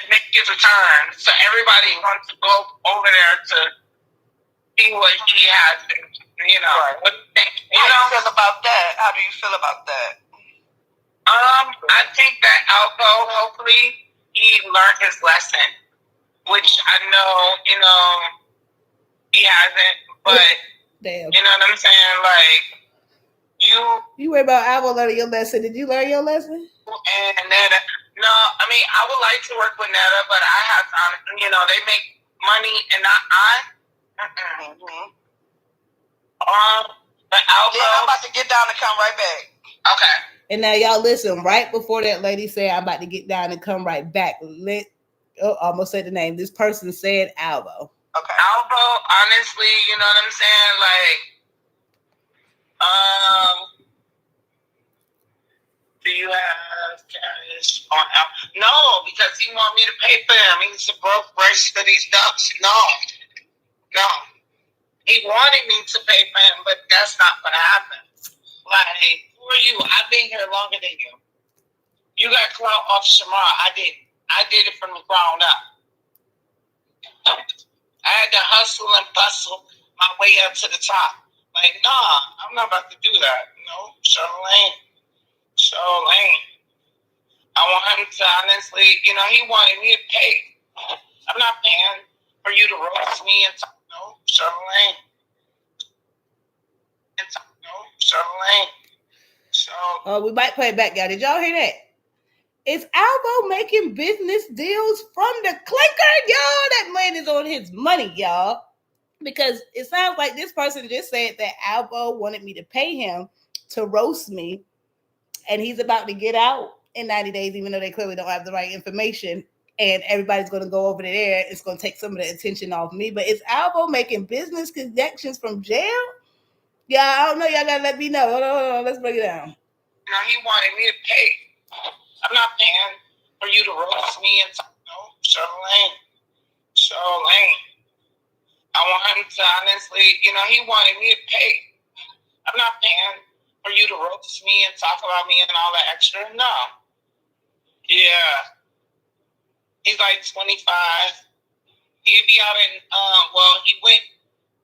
make his return. So everybody wants to go over there to see what he has, you know. Right. What do you think? How do you feel about that? How do you feel about that? I think that Alvo, hopefully, he learned his lesson, which I know, you know, he hasn't, but, damn. You know what I'm saying? Like, you worry about Alvo learning your lesson. Did you learn your lesson? And then, no, I mean, I would like to work with Netta, but I have to, you know, they make money and not I. Mm-hmm. But Alvo, yeah, I'm about to get down and come right back. Okay. And now y'all listen, right before that lady said, I'm about to get down and come right back. Almost said the name. This person said Alvo. Okay. Alvo, honestly, you know what I'm saying? Like, do you have cash on Alvo? No, because he want me to pay for him. He's a broke brush for these ducks. No. He wanted me to pay for him, but that's not going to happen. Like, who are you? I've been here longer than you. You got clout off Shamar. I did it from the ground up. I had to hustle and bustle my way up to the top. Like, nah, I'm not about to do that. No, Charlene. I want him to honestly, you know, he wanted me to pay. I'm not paying for you to roast me and talk. No, Charlene. Oh, we might play it back, y'all. Did y'all hear that? Is Alvo making business deals from the clinker, y'all? That man is on his money, y'all. Because it sounds like this person just said that Alvo wanted me to pay him to roast me, and he's about to get out in 90 days, even though they clearly don't have the right information. And everybody's going to go over there. It's going to take some of the attention off me. But is Alvo making business connections from jail? Yeah, I don't know. Y'all got to let me know. Hold on. Let's break it down. You know, he wanted me to pay. I'm not paying for you to roast me and talk. No, Charlene. I want him to honestly, you know, he wanted me to pay. I'm not paying for you to roast me and talk about me and all that extra. No. Yeah. He's like 25. He'd be out in, he went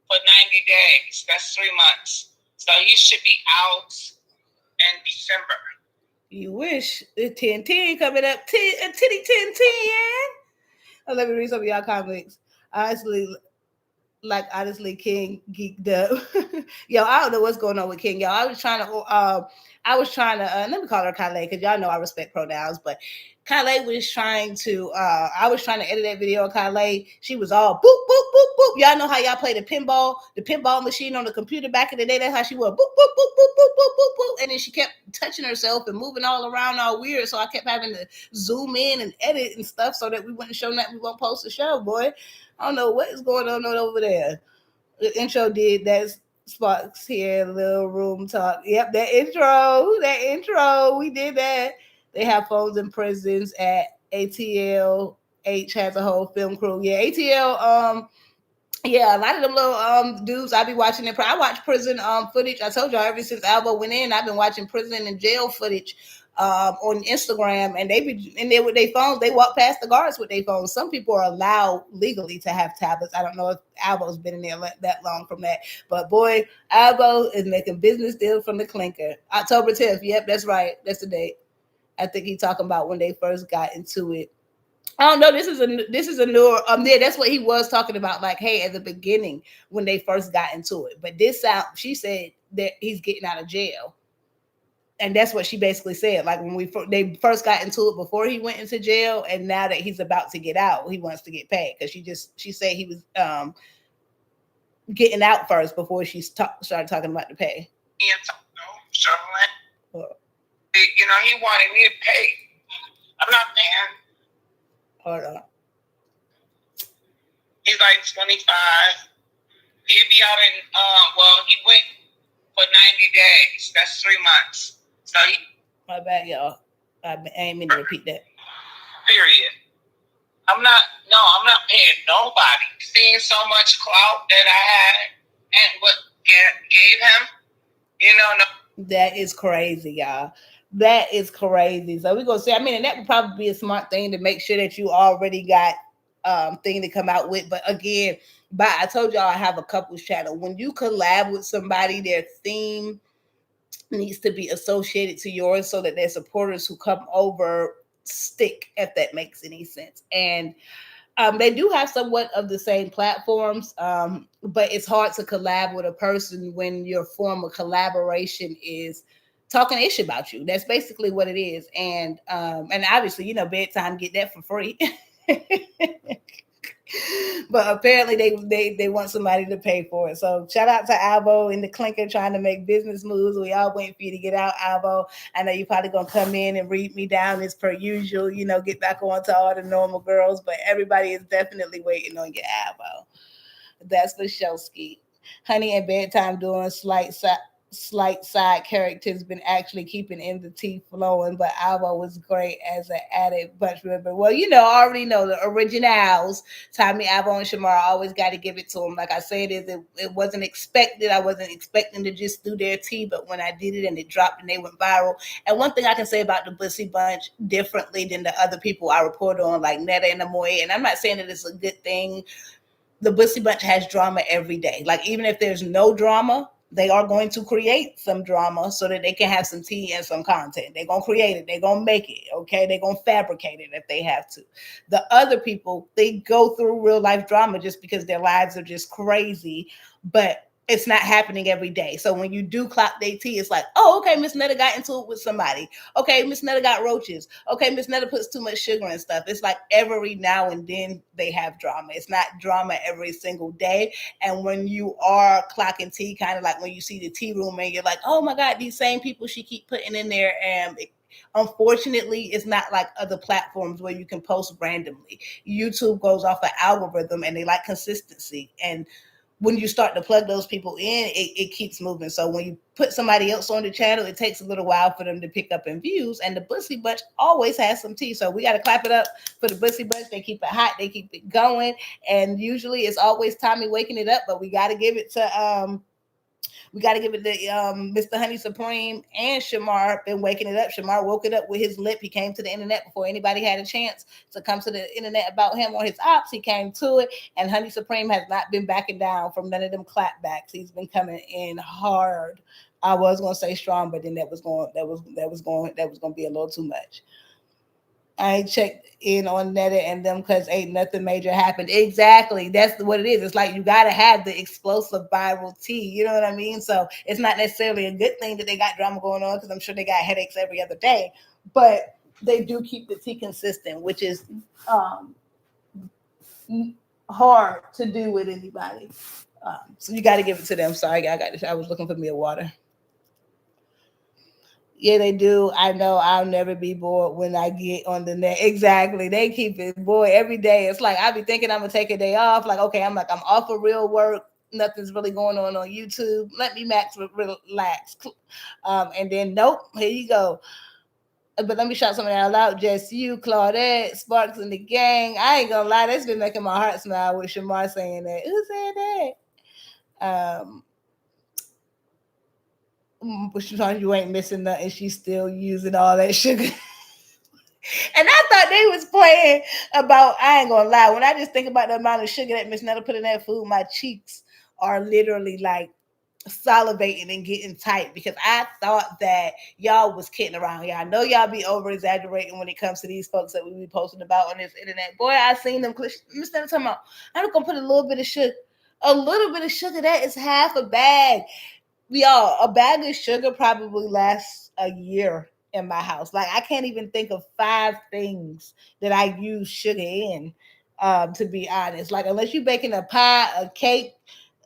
for 90 days. That's 3 months. So he should be out in December. You wish. The 10-10 coming up. Titty 10-10. Oh, let me read some of y'all comments. Honestly, King geeked up. Yo, I don't know what's going on with King. Yo, I was trying to let me call her Kylee, because y'all know I respect pronouns, but Kylee was trying to, I was trying to edit that video of Kylee. She was all boop, boop, boop, boop. Y'all know how y'all play the pinball machine on the computer back in the day. That's how she was, boop, boop, boop, boop, boop, boop, boop, boop. And then she kept touching herself and moving all around all weird. So I kept having to zoom in and edit and stuff so that we wouldn't show that we won't post the show, boy. I don't know what is going on over there. The intro did that. Sparks here, little room talk. Yep, that intro. We did that. They have phones in prisons at ATL. H has a whole film crew. Yeah, ATL. Yeah, a lot of them little dudes I be watching in. I watch prison footage. I told y'all ever since Albo went in, I've been watching prison and jail footage on Instagram, and they be in there with their phones. They walk past the guards with their phones. Some people are allowed legally to have tablets. I don't know if Albo's been in there that long from that, but boy, Albo is making business deals from the clinker. October 10th. Yep, that's right. That's the date. I think he's talking about when they first got into it. I don't know. This is a newer. Yeah, that's what he was talking about. Like, hey, at the beginning when they first got into it. But she said that he's getting out of jail, and that's what she basically said. Like when they first got into it before he went into jail, and now that he's about to get out, he wants to get paid because she said he was getting out first before she started talking about the pay. You know, he wanted me to pay. I'm not paying. Hold on. He's like 25. He'd be out in, he went for 90 days. That's 3 months. So my bad, y'all. I ain't mean to repeat that. Period. I'm not paying nobody. Seeing so much clout that I had and what gave him, you know. That is crazy, y'all. That is crazy. So we're gonna see. I mean, and that would probably be a smart thing to make sure that you already got thing to come out with. But again, but I told y'all I have a couples channel. When you collab with somebody, their theme needs to be associated to yours so that their supporters who come over stick, if that makes any sense. And they do have somewhat of the same platforms, but it's hard to collab with a person when your form of collaboration is talking ish about you. That's basically what it is. And obviously, bedtime get that for free. But apparently they want somebody to pay for it. So shout out to Alvo and the Clinker trying to make business moves. We all waiting for you to get out, Alvo. I know you're probably gonna come in and read me down as per usual, get back on to all the normal girls, but everybody is definitely waiting on your Alvo. That's for Showski. Honey and bedtime doing slight side characters been actually keeping in the tea flowing, but Alvo was great as an added bunch member. Well, I already know the originals. Tommy, Alvo, and Shamar, always got to give it to them. Like I said, it wasn't expected. I wasn't expecting to just do their tea, but when I did it and it dropped and they went viral. And one thing I can say about the Bussy Bunch differently than the other people I report on, like Netta and Amoy, and I'm not saying that it's a good thing, the Bussy Bunch has drama every day. Like, even if there's no drama, they are going to create some drama so that they can have some tea and some content. They're going to create it. They're going to make it. Okay. They're going to fabricate it if they have to. The other people, they go through real life drama just because their lives are just crazy. But it's not happening every day. So when you do clock their tea, it's like, oh, okay, Miss Netta got into it with somebody. Okay, Miss Netta got roaches. Okay, Miss Netta puts too much sugar and stuff. It's like every now and then they have drama. It's not drama every single day. And when you are clocking tea, kind of like when you see the tea room and you're like, oh my God, these same people she keep putting in there. And unfortunately, it's not like other platforms where you can post randomly. YouTube goes off an algorithm and they like consistency. And when you start to plug those people in, it keeps moving. So when you put somebody else on the channel, it takes a little while for them to pick up in views. And the Bussy Bunch always has some tea. So we got to clap it up for the Bussy Bunch. They keep it hot. They keep it going. And usually it's always Tommy waking it up, but we got to give it to Mr. Honey Supreme and Shamar been waking it up. Shamar woke it up with his lip. He came to the internet before anybody had a chance to come to the internet about him on his ops. He came to it, and Honey Supreme has not been backing down from none of them clapbacks. He's been coming in hard. I was gonna say strong, but then that was going to be a little too much. I ain't checked in on Netta and them because ain't nothing major happened. Exactly. That's what it is. It's like you got to have the explosive viral tea. You know what I mean? So it's not necessarily a good thing that they got drama going on because I'm sure they got headaches every other day. But they do keep the tea consistent, which is hard to do with anybody. So you got to give it to them. Sorry, I got this. I was looking for me a water. Yeah, they do. I know I'll never be bored when I get on the net. Exactly. They keep it boy every day. It's like I be thinking I'm gonna take a day off. Like, okay, I'm off of real work. Nothing's really going on YouTube. Let me max relax. And then nope, here you go. But let me shout something out loud. Just you, Claudette, Sparks in the gang. I ain't gonna lie, that's been making my heart smile with Shamar saying that. Who said that? But sometimes you ain't missing nothing. She's still using all that sugar. And I thought they was playing about, I ain't gonna lie, when I just think about the amount of sugar that Miss Netta put in that food, my cheeks are literally like salivating and getting tight because I thought that y'all was kidding around. Y'all know y'all be over exaggerating when it comes to these folks that we be posting about on this internet. Boy, I seen them. Miss Netta talking about, I'm gonna put a little bit of sugar. A little bit of sugar, that is half a bag. Y'all, a bag of sugar probably lasts a year in my house. Like, I can't even think of 5 things that I use sugar in, to be honest. Like, unless you're baking a pie, a cake,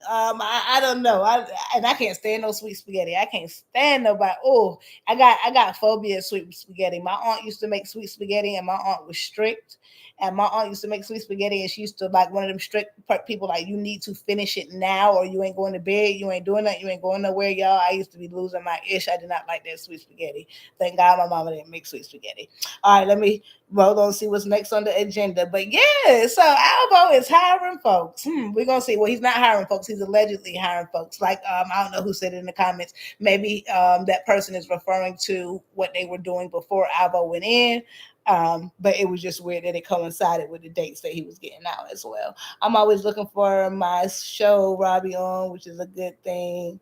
I don't know. I can't stand no sweet spaghetti. I can't stand nobody. Oh, I got phobia of sweet spaghetti. My aunt used to make sweet spaghetti, and my aunt was strict. And my aunt used to make sweet spaghetti, and she used to like one of them strict people like, you need to finish it now, or you ain't going to bed, you ain't doing that, you ain't going nowhere, y'all. I used to be losing my ish. I did not like that sweet spaghetti. Thank God my mama didn't make sweet spaghetti. All right, let me roll on see what's next on the agenda. But yeah, so Alvo is hiring folks. We're gonna see. Well, he's not hiring folks. He's allegedly hiring folks. Like I don't know who said it in the comments. Maybe that person is referring to what they were doing before Alvo went in. But it was just weird that it coincided with the dates that he was getting out as well. I'm always looking for my show Robbie on, which is a good thing.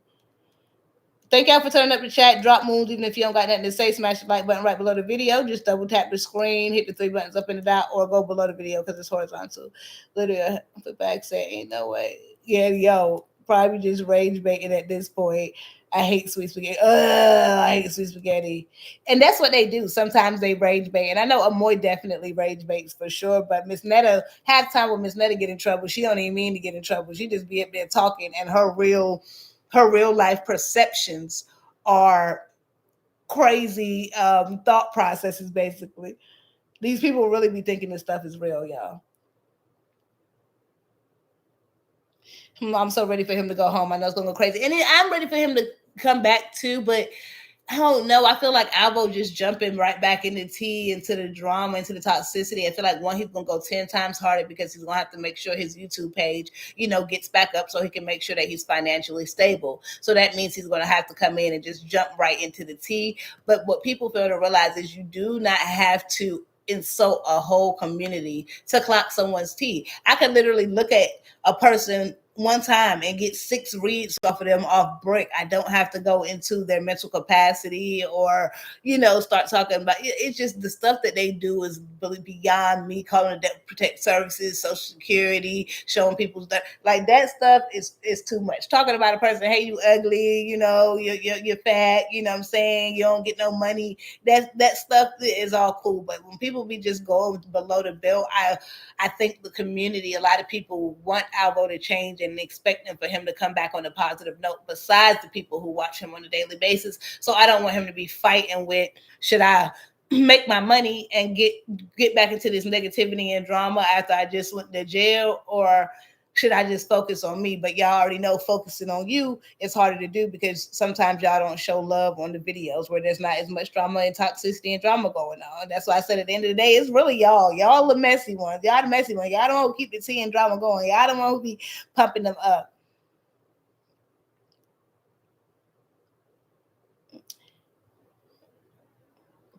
Thank y'all for turning up the chat. Drop moons, even if you don't got nothing to say. Smash the like button right below the video. Just double tap the screen, hit the three buttons up in the dot, or go below the video because it's horizontal. Literally, the back say, ain't no way. Yeah, yo, probably just rage baiting at this point. I hate sweet spaghetti. I hate sweet spaghetti. And that's what they do. Sometimes they rage bait. And I know Amoy definitely rage baits for sure. But Miss Netta, half time when Miss Netta get in trouble, she don't even mean to get in trouble. She just be up there talking, and her real life perceptions are crazy thought processes. Basically, these people really be thinking this stuff is real, y'all. I'm so ready for him to go home. I know it's gonna go crazy, and I'm ready for him to come back too. But I don't know. I feel like Alvo just jumping right back into tea, into the drama, into the toxicity. I feel like one, he's gonna go 10 times harder because he's gonna have to make sure his YouTube page, gets back up so he can make sure that he's financially stable. So that means he's gonna have to come in and just jump right into the tea. But what people fail to realize is you do not have to insult a whole community to clock someone's tea. I could literally look at a person one time and get 6 reads off of them off break. I don't have to go into their mental capacity or, start talking about it. It's just the stuff that they do is really beyond me calling it Debt Protect Services, Social Security, showing people that like that stuff is too much. Talking about a person, hey, you ugly, you're fat, you know what I'm saying? You don't get no money. That stuff is all cool. But when people be just going below the belt, I think the community, a lot of people want Alvo to change and expecting for him to come back on a positive note, besides the people who watch him on a daily basis. So I don't want him to be fighting with, should I make my money and get back into this negativity and drama after I just went to jail, or should I just focus on me? But y'all already know focusing on you is harder to do because sometimes y'all don't show love on the videos where there's not as much drama and toxicity and drama going on. That's why I said at the end of the day, it's really y'all. Y'all the messy ones. Y'all the messy ones. Y'all don't keep the tea and drama going. Y'all don't want to be pumping them up.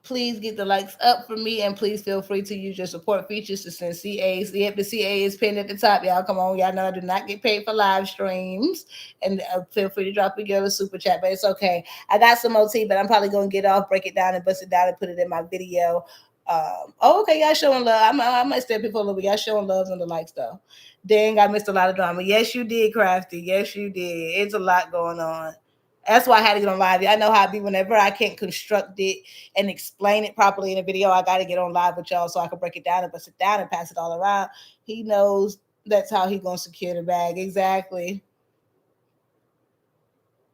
Please get the likes up for me, and please feel free to use your support features to send CAs. Yep, the CA is pinned at the top. Y'all, come on. Y'all know I do not get paid for live streams. And feel free to drop a yellow super chat, but it's okay. I got some OT, but I'm probably going to get off, break it down, and bust it down and put it in my video. Okay, y'all showing love. I might step people a little bit. Y'all showing love on the likes, though. Dang, I missed a lot of drama. Yes, you did, Crafty. Yes, you did. It's a lot going on. That's why I had to get on live. I know how I be whenever I can't construct it and explain it properly in a video. I got to get on live with y'all so I can break it down and bust it down and pass it all around. He knows that's how he going to secure the bag. Exactly.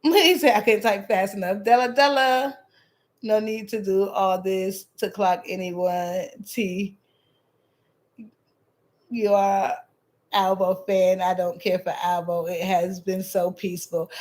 He said, I can't type fast enough. Della. No need to do all this to clock anyone. T. You are Alvo fan. I don't care for Alvo. It has been so peaceful.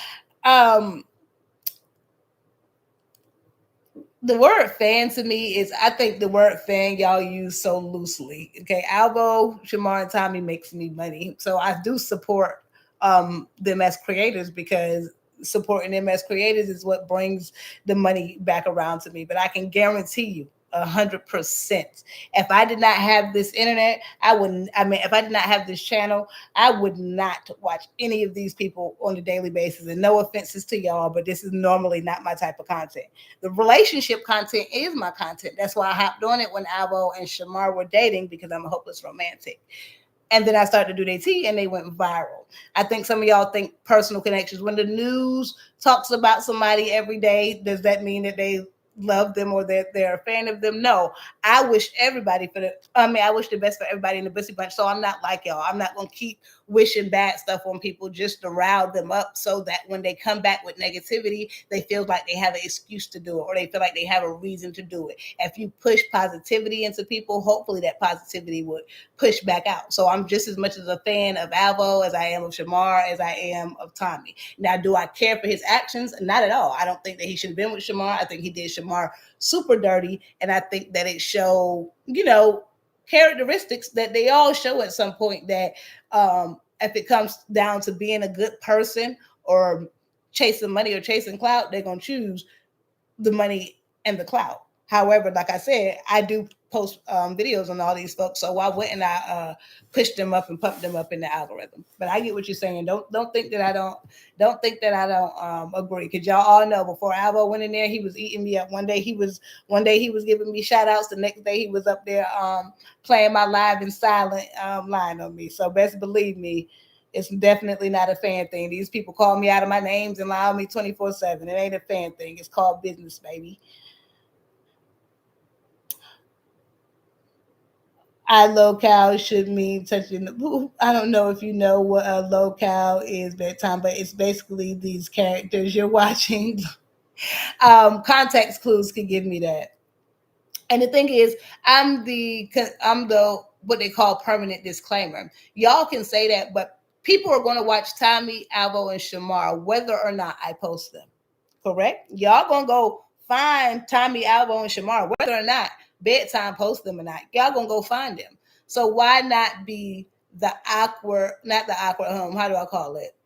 The word fan to me is, I think the word fan y'all use so loosely. Okay, Alvo, Shamar, and Tommy makes me money. So I do support them as creators because supporting them as creators is what brings the money back around to me. But I can guarantee you 100%. If I did not have this internet, if I did not have this channel, I would not watch any of these people on a daily basis. And no offenses to y'all, but this is normally not my type of content. The relationship content is my content. That's why I hopped on it when Alvo and Shamar were dating, because I'm a hopeless romantic. And then I started to do their tea and they went viral. I think some of y'all think personal connections. When the news talks about somebody every day, does that mean that they love them or they're a fan of them. No, I wish everybody I wish the best for everybody in the Bussy Bunch. So I'm not like y'all. I'm not gonna keep wishing bad stuff on people just to rile them up so that when they come back with negativity, they feel like they have an excuse to do it or they feel like they have a reason to do it. If you push positivity into people, hopefully that positivity would push back out. So I'm just as much as a fan of Alvo as I am of Shamar as I am of Tommy. Now, do I care for his actions? Not at all. I don't think that he should have been with Shamar. I think he did Shamar super dirty, and I think that it showed, characteristics that they all show at some point that if it comes down to being a good person or chasing money or chasing clout, they're going to choose the money and the clout. However, like I said, I do post videos on all these folks, so why wouldn't I push them up and pump them up in the algorithm? But I get what you're saying. Don't think that I don't agree, because y'all all know before Alvo went in there, he was eating me up. One day he was giving me shout outs. The next day he was up there playing my live and silent line on me. So best believe me, it's definitely not a fan thing. These people call me out of my names and lie on me 24/7. It ain't a fan thing. It's called business, baby. I locale should mean touching the. I don't know if you know what a locale is, bedtime, but it's basically these characters you're watching. Context clues could give me that. And the thing is, I'm the what they call permanent disclaimer. Y'all can say that, but people are going to watch Tommy, Alvo, and Shamar whether or not I post them. Correct? Y'all gonna go find Tommy, Alvo, and Shamar whether or not bedtime post them or not. Y'all gonna go find them. So why not be not the awkward how do I call it?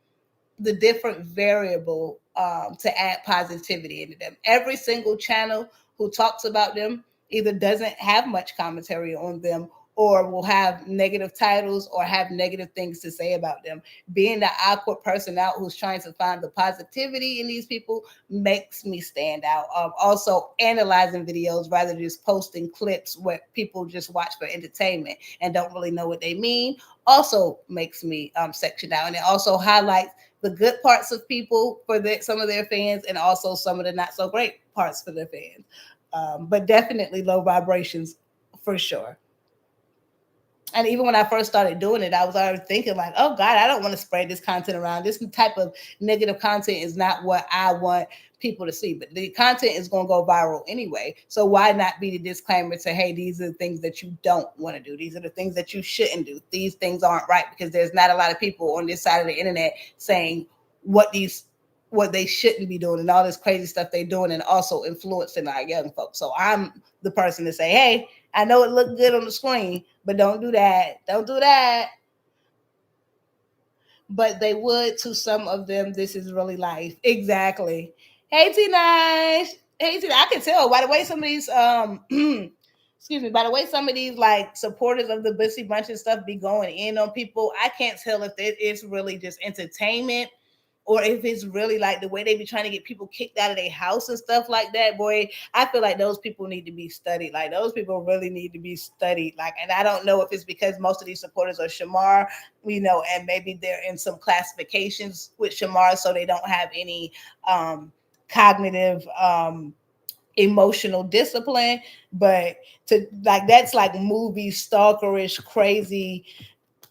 The different variable to add positivity into them. Every single channel who talks about them either doesn't have much commentary on them or will have negative titles or have negative things to say about them. Being the awkward person out who's trying to find the positivity in these people makes me stand out. Also, analyzing videos rather than just posting clips where people just watch for entertainment and don't really know what they mean also makes me section out. And it also highlights the good parts of people for some of their fans and also some of the not so great parts for their fans. But definitely low vibrations for sure. And even when I first started doing it, I was already thinking like, oh God, I don't want to spread this content around. This type of negative content is not what I want people to see. But the content is going to go viral anyway. So why not be the disclaimer to, hey, these are the things that you don't want to do. These are the things that you shouldn't do. These things aren't right, because there's not a lot of people on this side of the internet saying what they shouldn't be doing and all this crazy stuff they're doing and also influencing our young folks. So I'm the person to say, hey, I know it looked good on the screen, but don't do that. Don't do that. But they would to some of them. This is really life. Exactly. Hey, T Nice. Hey, T. I can tell by the way some of these excuse me, by the way some of these like supporters of the Bussy Bunch and stuff be going in on people. I can't tell if it's really just entertainment or if it's really like the way they be trying to get people kicked out of their house and stuff like that. Boy, I feel like those people need to be studied. Like those people really need to be studied. Like, and I don't know if it's because most of these supporters are Shamar, and maybe they're in some classifications with Shamar, so they don't have any cognitive emotional discipline. But to like that's like movie stalkerish, crazy,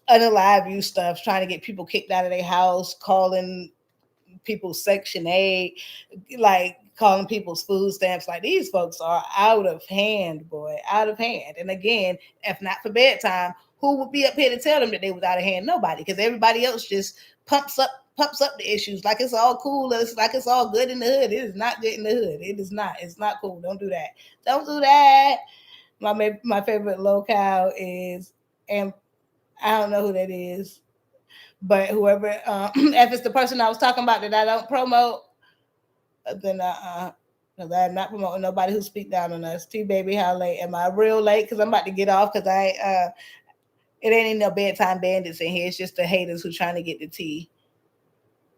unalive you stuff, trying to get people kicked out of their house, calling people Section 8, like calling people's food stamps. Like these folks are out of hand, boy, out of hand. And again, if not for bedtime, who would be up here to tell them that they was out of hand? Nobody, because everybody else just pumps up the issues like it's all cool. It's like it's all good in the hood. It is not good in the hood. It is not. It's not cool. Don't do that. Don't do that. My favorite locale is, and I don't know who that is, but whoever, if it's the person I was talking about that I don't promote, then because I'm not promoting nobody who speak down on us. T baby, how late? Am I real late? Because I'm about to get off because it ain't even no bedtime bandits in here. It's just the haters who trying to get the tea.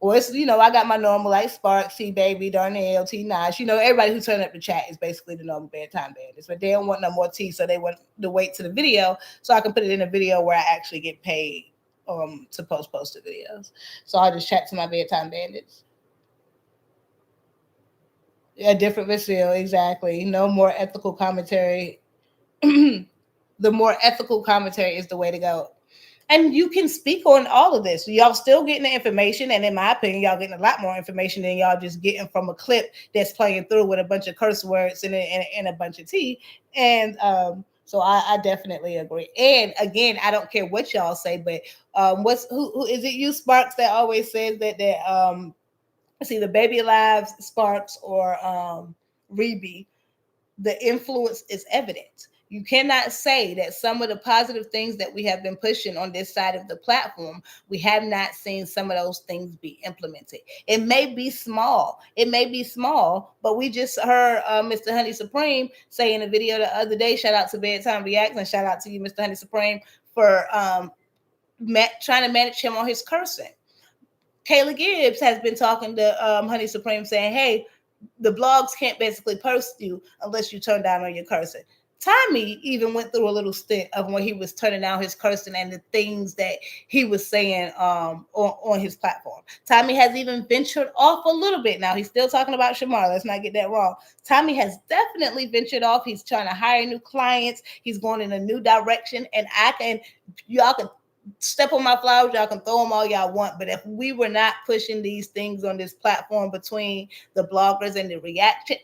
Or it's, I got my normal like Sparks, T baby, Darnell, T Nash. Everybody who turned up the chat is basically the normal bedtime bandits. But they don't want no more tea, so they want to wait to the video so I can put it in a video where I actually get paid to post the videos. So I just chat to my bedtime bandits. A different Brazil, exactly. No more ethical commentary. The more ethical commentary is the way to go. And you can speak on all of this. Y'all still getting the information, and in my opinion, y'all getting a lot more information than y'all just getting from a clip that's playing through with a bunch of curse words and a bunch of tea. And so I definitely agree. And again, I don't care what y'all say, but who is it? You Sparks that always says that it's either Baby Lives, Sparks, or Reby. The influence is evident. You cannot say that some of the positive things that we have been pushing on this side of the platform, we have not seen some of those things be implemented. It may be small. It may be small, but we just heard Mr. Honey Supreme say in a video the other day, shout out to Bedtime Reacts and shout out to you, Mr. Honey Supreme, for trying to manage him on his cursing. Kayla Gibbs has been talking to Honey Supreme saying, hey, the blogs can't basically post you unless you turn down on your cursing. Tommy even went through a little stint of when he was turning down his cursing and the things that he was saying on his platform. Tommy has even ventured off a little bit now. He's still talking about Shamar. Let's not get that wrong. Tommy has definitely ventured off. He's trying to hire new clients. He's going in a new direction. And y'all can step on my flowers, y'all can throw them all y'all want, but if we were not pushing these things on this platform between the bloggers and the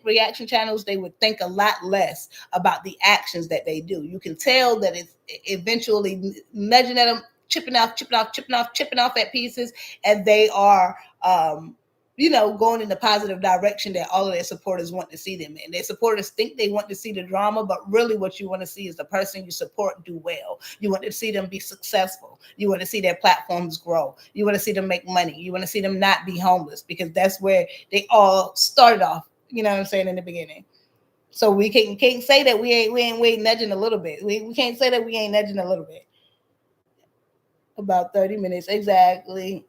reaction channels, they would think a lot less about the actions that they do. You can tell that it's eventually nudging at them, chipping off at pieces, and they are going in the positive direction that all of their supporters want to see them in. Their supporters think they want to see the drama, but really what you want to see is the person you support do well. You want to see them be successful. You want to see their platforms grow. You want to see them make money. You want to see them not be homeless, because that's where they all started off, you know what I'm saying, in the beginning. So we can't say that we ain't nudging a little bit. We can't say that we ain't nudging a little bit. About 30 minutes, exactly.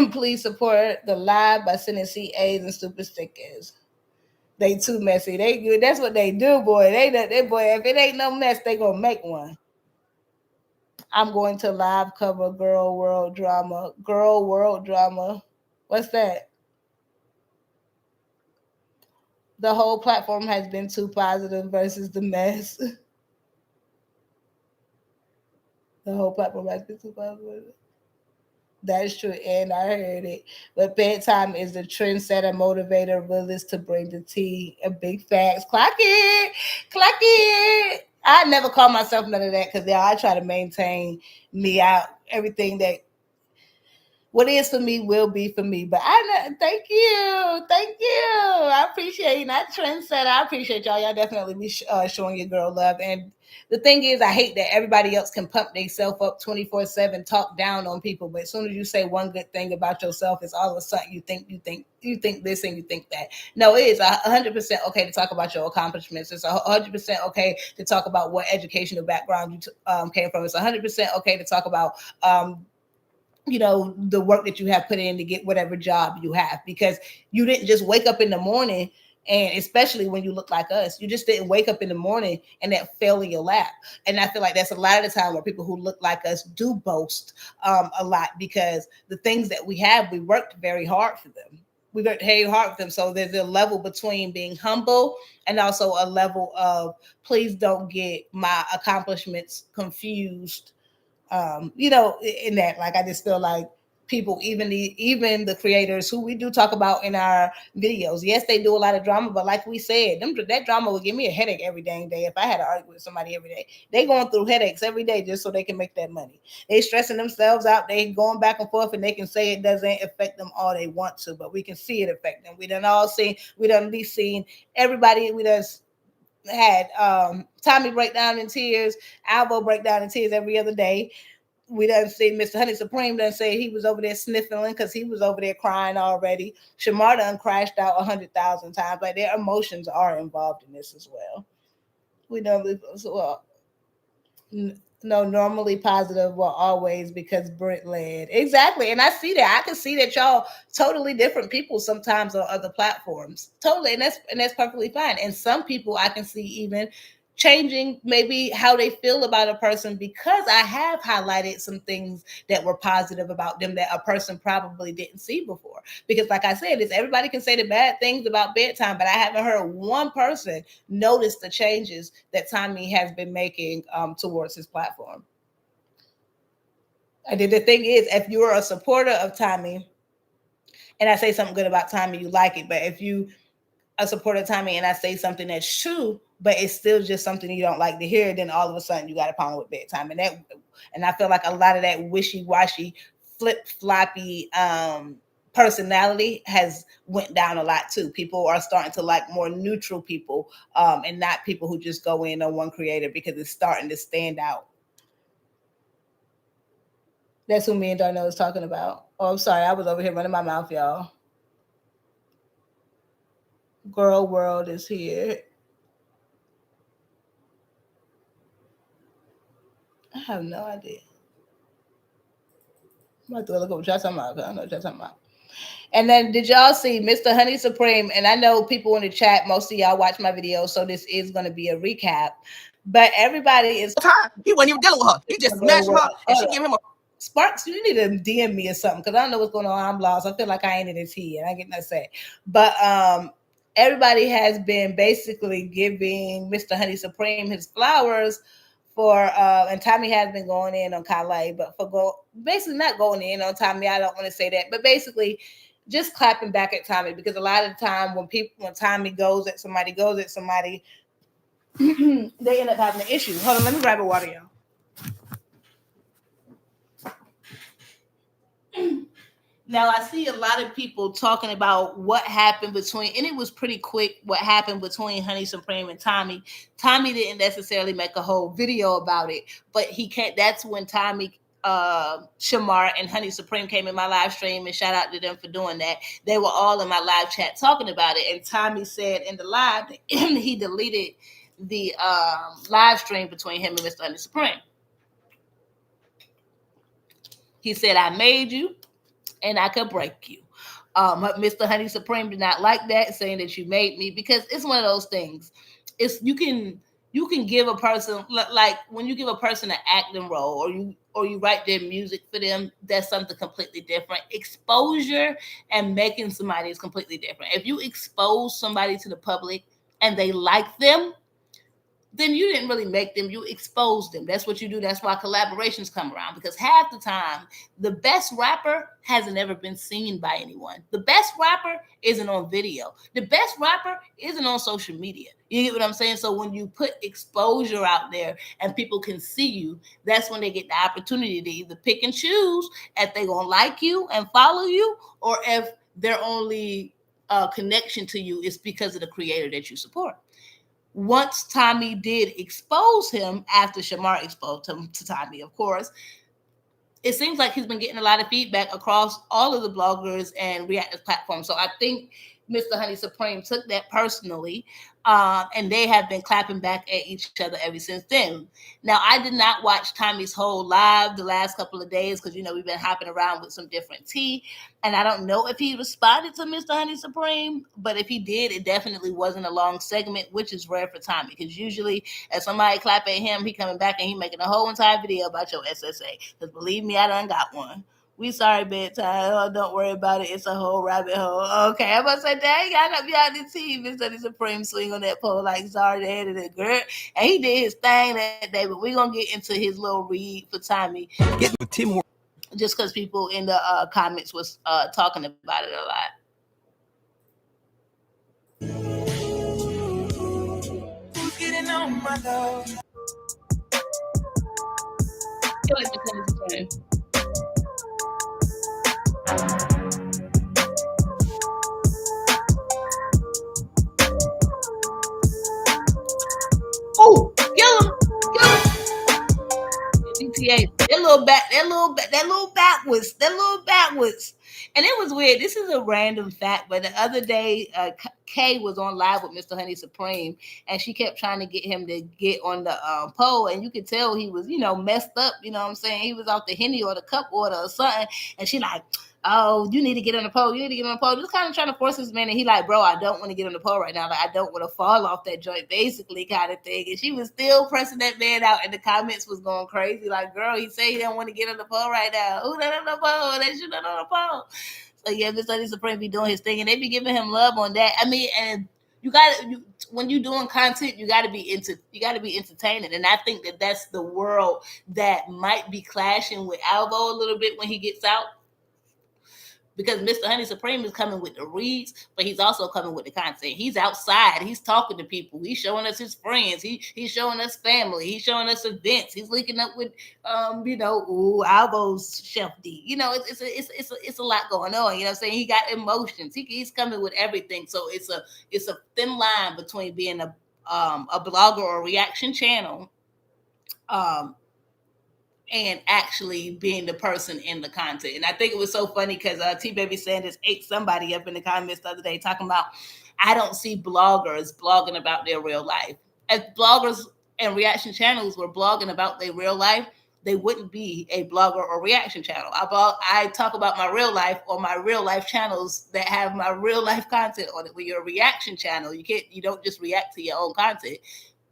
Please support the live by sending CAs and super stickers. They too messy. They good. That's what they do, boy. They boy. If it ain't no mess, they gonna make one. I'm going to live cover Girl World Drama. Girl World Drama. What's that? The whole platform has been too positive versus the mess. The whole platform has been too positive. That's true, and I heard it. But bedtime is the trendsetter, motivator, realist to bring the tea. A big facts. Clock it. I never call myself none of that because I try to maintain me out. Everything that what is for me will be for me. But thank you. I appreciate you. Not trendsetter. I appreciate y'all. Y'all definitely be showing your girl love. And the thing is, I hate that everybody else can pump themselves up 24/7, talk down on people. But as soon as you say one good thing about yourself, it's all of a sudden you think this and you think that. No, it is 100% okay to talk about your accomplishments. It's 100% okay to talk about what educational background you came from. It's 100% okay to talk about the work that you have put in to get whatever job you have, because you didn't just wake up in the morning, and especially when you look like us, you just didn't wake up in the morning and that fell in your lap. And I feel like that's a lot of the time where people who look like us do boast a lot, because the things that we have, we worked very hard for them. We worked very hard for them. So there's a level between being humble and also a level of, please don't get my accomplishments confused. In that, like, I just feel like people, even the creators who we do talk about in our videos, yes, they do a lot of drama, but like we said, that drama would give me a headache every dang day if I had to argue with somebody every day. They going through headaches every day just so they can make that money. They stressing themselves out. They going back and forth, and they can say it doesn't affect them all they want to, but we can see it affect them. We done be seen everybody. We done had Tommy break down in tears, Alvo break down in tears every other day. We done see Mr. Honey Supreme done say he was over there sniffling because he was over there crying already. Shamar done crashed out 100,000 times. Like, their emotions are involved in this as well. We don't no, normally positive will always, because Brent led. Exactly. And I see that. I can see that y'all totally different people sometimes on other platforms. Totally. And that's perfectly fine. And some people I can see even changing maybe how they feel about a person because I have highlighted some things that were positive about them that a person probably didn't see before. Because like I said, is everybody can say the bad things about bedtime, but I haven't heard one person notice the changes that Tommy has been making towards his platform. And the thing is, if you're a supporter of Tommy, and I say something good about Tommy, you like it. But if you a supporter of Tommy and I say something that's true, but it's still just something you don't like to hear, then all of a sudden you got a problem with bedtime. And I feel like a lot of that wishy-washy, flip-floppy personality has went down a lot too. People are starting to like more neutral people and not people who just go in on one creator because it's starting to stand out. That's who me and Darnell was talking about. Oh, I'm sorry. I was over here running my mouth, y'all. Girl World is here. I have no idea. I'm about to look up what y'all talking about. I don't know what y'all talking about. And then did y'all see Mr. Honey Supreme? And I know people in the chat, most of y'all watch my videos, so this is going to be a recap. But everybody is time. He wasn't even dealing with her. He just smashed her and she gave him a Sparks, you need to DM me or something because I don't know what's going on. I'm lost. I feel like I ain't in the tea and I get nothing to say. But everybody has been basically giving Mr. Honey Supreme his flowers for and Tommy has been going in on Kyla, but basically not going in on Tommy. I don't want to say that, but basically just clapping back at Tommy because a lot of the time when Tommy goes at somebody, they end up having an issue. Hold on, let me grab a water, y'all. Now I see a lot of people talking about what happened between, and it was pretty quick what happened between Honey Supreme and Tommy. Tommy didn't necessarily make a whole video about it, but he can't. That's when Tommy, Shamar, and Honey Supreme came in my live stream, and shout out to them for doing that. They were all in my live chat talking about it, and Tommy said in the live that he deleted the live stream between him and Mr. Honey Supreme. He said, "I made you and I could break you." Mr. Honey Supreme did not like that, saying that you made me, because it's one of those things. It's you can give a person, like when you give a person an acting role or you write their music for them, that's something completely different. Exposure and making somebody is completely different. If you expose somebody to the public and they like them, then you didn't really make them, you exposed them. That's what you do. That's why collaborations come around, because half the time the best rapper hasn't ever been seen by anyone. The best rapper isn't on video. The best rapper isn't on social media. You get what I'm saying? So when you put exposure out there and people can see you, that's when they get the opportunity to either pick and choose if they're going to like you and follow you, or if their only connection to you is because of the creator that you support. Once Tommy did expose him, after Shamar exposed him to Tommy, of course, it seems like he's been getting a lot of feedback across all of the bloggers and reactive platforms. So I think Mr. Honey Supreme took that personally, and they have been clapping back at each other ever since then. Now, I did not watch Tommy's whole live the last couple of days because, we've been hopping around with some different tea, and I don't know if he responded to Mr. Honey Supreme, but if he did, it definitely wasn't a long segment, which is rare for Tommy, because usually if somebody clap at him, he coming back and he making a whole entire video about your SSA, because believe me, I done got one. We sorry, bedtime. Oh, don't worry about it. It's a whole rabbit hole. Okay, I'm about to say, dang, I gotta be out the team. Mr. Honey Supreme swing on that pole like sorry, the head of the girl. And he did his thing that day, but we're gonna get into his little read for Tommy. Get with Tim. Just because people in the comments was talking about it a lot. Who's getting on my dog? I feel like Mr. Honey Supreme. Oh, kill him! GTA. That little backwards. And it was weird. This is a random fact, but the other day, Kay was on live with Mr. Honey Supreme, and she kept trying to get him to get on the pole, and you could tell he was, messed up. You know what I'm saying? He was off the Henny or the cup water or something, and she like, oh, you need to get on the pole. You need to get on the pole. Just kind of trying to force this man. And he like, bro, I don't want to get on the pole right now. Like, I don't want to fall off that joint, basically, kind of thing. And she was still pressing that man out, and the comments was going crazy. Like, girl, he say he don't want to get on the pole right now. Who not on the pole? They should not on the pole. So yeah, Mr. Honey Supreme be doing his thing, and they be giving him love on that. I mean, and when you're doing content, you gotta be entertaining, and I think that's the world that might be clashing with Alvo a little bit when he gets out. Because Mr. Honey Supreme is coming with the reads, but he's also coming with the content. He's outside. He's talking to people. He's showing us his friends. He's showing us family. He's showing us events. He's linking up with, Albo's Chef D. It's a lot going on. You know what I'm saying? He got emotions. He's coming with everything. So it's a thin line between being a blogger or a reaction channel, and actually being the person in the content. And I think it was so funny because T Baby Sanders ate somebody up in the comments the other day talking about, I don't see bloggers blogging about their real life. If bloggers and reaction channels were blogging about their real life, they wouldn't be a blogger or reaction channel. I talk about my real life on my real life channels that have my real life content on it. When you're a reaction channel, you don't just react to your own content.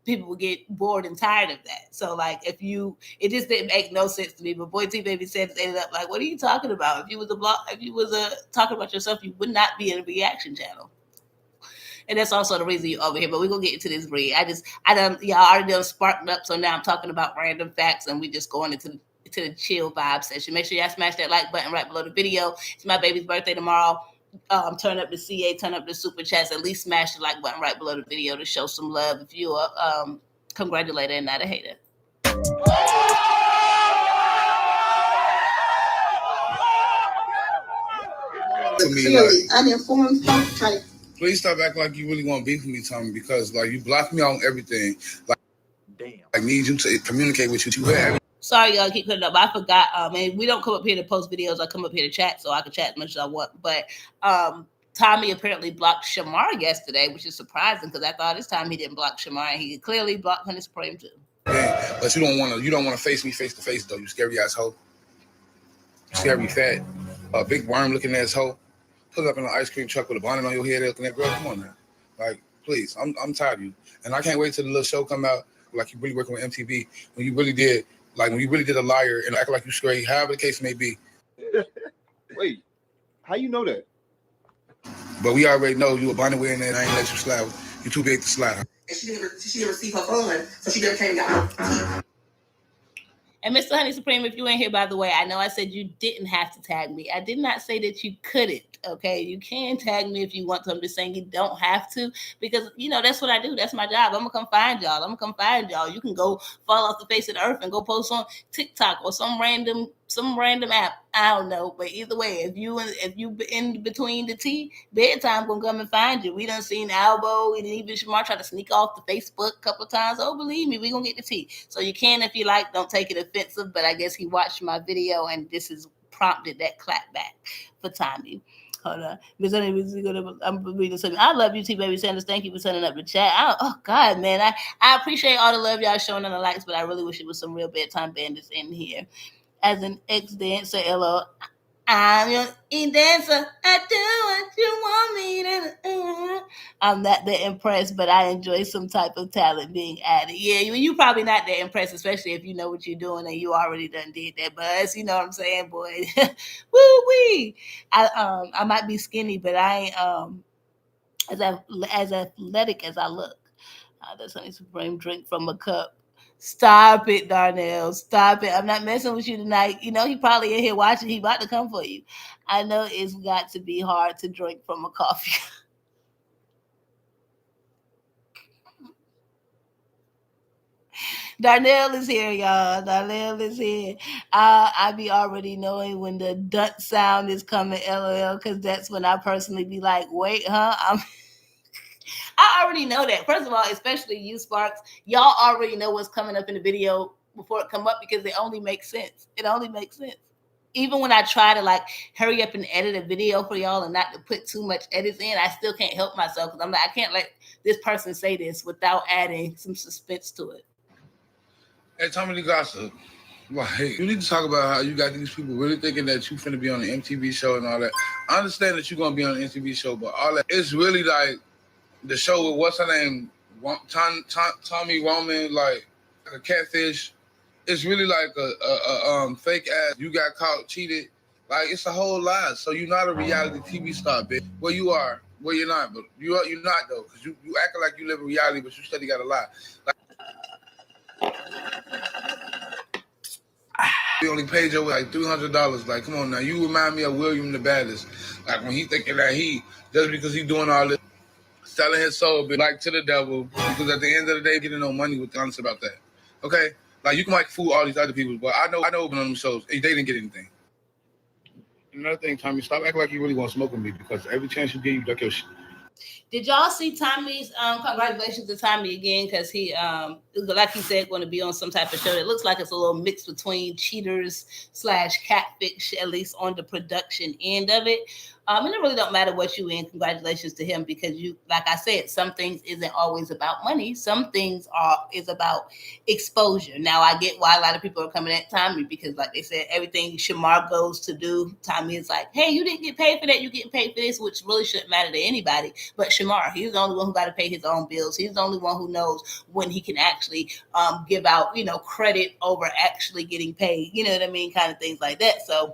People would get bored and tired of that. So like it just didn't make no sense to me. But boy, T Baby said it ended up like, what are you talking about? If you was talking about yourself, you would not be in a reaction channel. And that's also the reason you're over here. But we're gonna get into this read. Y'all already done sparked up, so now I'm talking about random facts, and we just going into the chill vibe session. Make sure y'all smash that like button right below the video. It's my baby's birthday tomorrow. Turn up the CA, turn up the super chats, at least smash the like button right below the video to show some love if you're a congratulator and not a hater. Uninformed folk please stop acting like you really want to beef with me, Tommy, because like you block me on everything. Like, damn. I need you to communicate with you have. Sorry, y'all, keep putting up. I forgot. And we don't come up here to post videos. I come up here to chat, so I can chat as much as I want. But Tommy apparently blocked Shamar yesterday, which is surprising because I thought this time he didn't block Shamar, and he clearly blocked Honey Supreme too. Yeah, but you don't want to face me face to face though. You scary asshole. Scary fat, big worm looking asshole. Pull up in an ice cream truck with a bonnet on your head, looking at girl. Come on now, like please. I'm tired of you, and I can't wait till the little show come out. Like you really working with MTV when you really did. Like when you really did a liar and act like you straight, however the case may be. Wait, how you know that? But we already know you a bonnet wearing that. I ain't let you slide. You too big to slide. And she didn't receive her fund, so she never came down. And Mr. Honey Supreme, if you ain't here, by the way, I know I said you didn't have to tag me. I did not say that you couldn't. Okay, you can tag me if you want to. I'm just saying you don't have to, because that's what I do. That's my job. I'm gonna come find y'all. You can go fall off the face of the earth and go post on TikTok or some random app. I don't know, but either way, if you in between the tea, bedtime gonna come and find you. We done seen Albo and even Shamar try to sneak off the Facebook a couple of times. Oh, believe me, we gonna get the tea. So you can if you like. Don't take it offensive, but I guess he watched my video and this has prompted that clap back for Tommy. Hold on. I'm reading something. I love you, T Baby Sanders. Thank you for sending up the chat. Oh God, man. I appreciate all the love y'all showing on the likes, but I really wish it was some real bedtime bandits in here. As an ex-dancer, LO, I'm your dancer. I do what you want me to. I'm not that impressed, but I enjoy some type of talent being added. Yeah, you probably not that impressed, especially if you know what you're doing and you already done did that. But you know what I'm saying, boy. Woo wee. I might be skinny, but I ain't as athletic as I look. That's Honey Supreme drink from a cup. Stop it, Darnell. Stop it. I'm not messing with you tonight. He probably in here watching. He about to come for you. I know it's got to be hard to drink from a coffee. Darnell is here, y'all. Darnell is here. I be already knowing when the duck sound is coming, LOL, because that's when I personally be like, wait, huh? I already know that. First of all, especially you, Sparks, y'all already know what's coming up in the video before it come up because it only makes sense. It only makes sense. even when I try to like hurry up and edit a video for y'all and not to put too much edits in, I still can't help myself because I'm like, I can't let this person say this without adding some suspense to it. Hey, Tommy the Gossip, like, you need to talk about how you got these people really thinking that you finna be on the MTV show and all that. I understand that you're gonna be on the MTV show, but all that, it's really like the show with what's her name, Tommy Roman, like a catfish. It's really like a fake ass. You got caught, cheated. Like, it's a whole lie. So you're not a reality TV star, bitch. Well, you are. Well, you're not. But you're not, though. Because you acting like you live in reality, but you steady got to lie. Like, we only paid you like $300. Like, come on now. You remind me of William the Baddest. Like, when he thinking that just because he doing all this, selling his soul, but like to the devil. Because at the end of the day, getting no money with the honest about that. Okay? Like, you can like fool all these other people, but I know on them shows, they didn't get anything. Another thing, Tommy, stop acting like you really want to smoke with me because every chance you get, you duck your shit. Did y'all see Tommy's congratulations to Tommy again? Because he like he said, going to be on some type of show. It looks like it's a little mix between cheaters / catfish, at least on the production end of it. And it really don't matter what you in. Congratulations to him because you, like I said, some things isn't always about money. Some things is about exposure. Now I get why a lot of people are coming at Tommy because, like they said, everything Shamar goes to do, Tommy is like, hey, you didn't get paid for that. You getting paid for this, which really shouldn't matter to anybody. But Shamar, he's the only one who got to pay his own bills. He's the only one who knows when he can actually give out, credit over actually getting paid. You know what I mean? Kind of things like that. So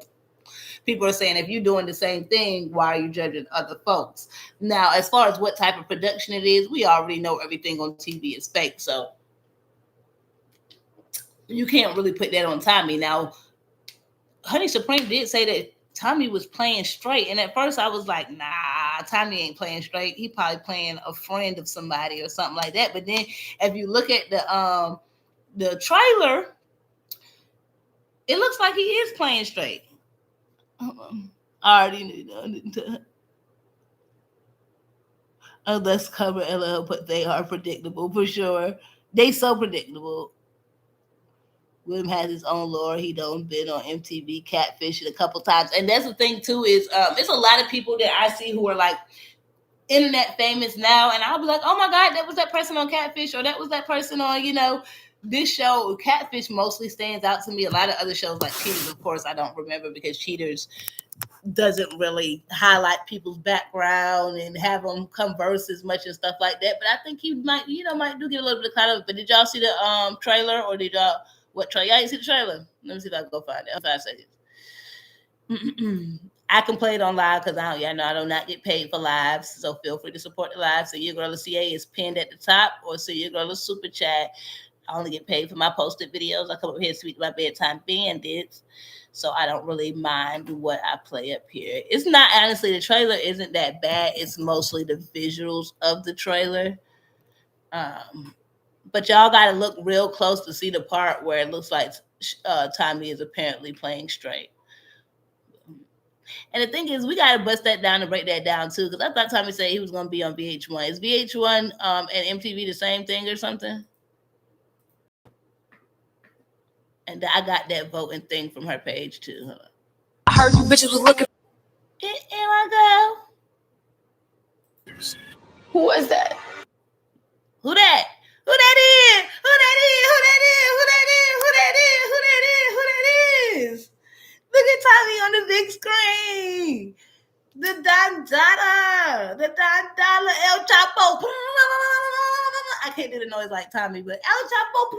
people are saying, if you're doing the same thing, why are you judging other folks? Now, as far as what type of production it is, we already know everything on TV is fake. So you can't really put that on Tommy. Now, Honey Supreme did say that Tommy was playing straight. And at first I was like, nah, Tommy ain't playing straight. He probably playing a friend of somebody or something like that. But then if you look at the trailer, it looks like he is playing straight. I already knew that. Oh, let's cover LL, but they are predictable for sure. They so predictable. William has his own lore. He done been on MTV catfishing a couple times. And that's the thing too, is it's a lot of people that I see who are like internet famous now. And I'll be like, oh my God, that was that person on Catfish, or that was that person on, this show. Catfish mostly stands out to me. A lot of other shows like Cheaters, of course, I don't remember because Cheaters doesn't really highlight people's background and have them converse as much and stuff like that. But I think he might do get a little bit of clout of it. But did y'all see the trailer, or did y'all trailer? Y'all see the trailer? Let me see if I can go find it. 5 seconds. I can play it on live because I do not get paid for lives. So feel free to support the live. So your girl CA is pinned at the top, or so your girl super chat. I only get paid for my posted videos. I come up here to speak about bedtime bandits. So I don't really mind what I play up here. It's not, honestly, the trailer isn't that bad. It's mostly the visuals of the trailer. But y'all got to look real close to see the part where it looks like Tommy is apparently playing straight. And the thing is, we got to bust that down and break that down too, because I thought Tommy said he was going to be on VH1. Is VH1 and MTV the same thing or something? And I got that voting thing from her page too. I heard you bitches was looking. Here I go. Who was that? Who that? Who that is? Who that is? Who that is? Who that is? Who that is? Who that is? Who that is? Look at Tommy on the big screen. The Don Dollar, El Chapo. I can't do the noise like Tommy, but El Chapo.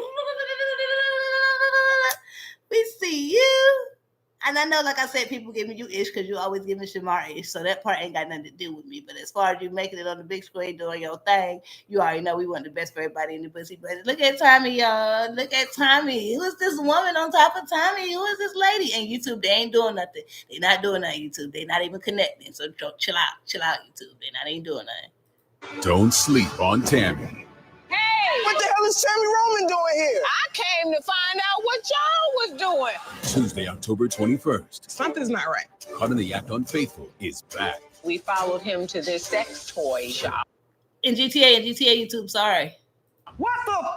We see you. And I know, like I said, people giving you ish because you always giving Shamar ish. So that part ain't got nothing to do with me. But as far as you making it on the big screen doing your thing, you already know we want the best for everybody in the Bussy Bunch. Look at Tommy, y'all. Look at Tommy. Who is this woman on top of Tommy? Who is this lady? And YouTube, they ain't doing nothing. They not doing nothing, YouTube. They not even connecting. So chill out. Chill out, YouTube. They not even doing nothing. Don't sleep on Tammy. Hey! What the hell is Tammy Roman doing here? I came to find out what y'all was doing. Tuesday, October 21st. Something's not right. Caught in the Act Unfaithful is back. We followed him to this sex toy shop. In GTA YouTube, sorry. What the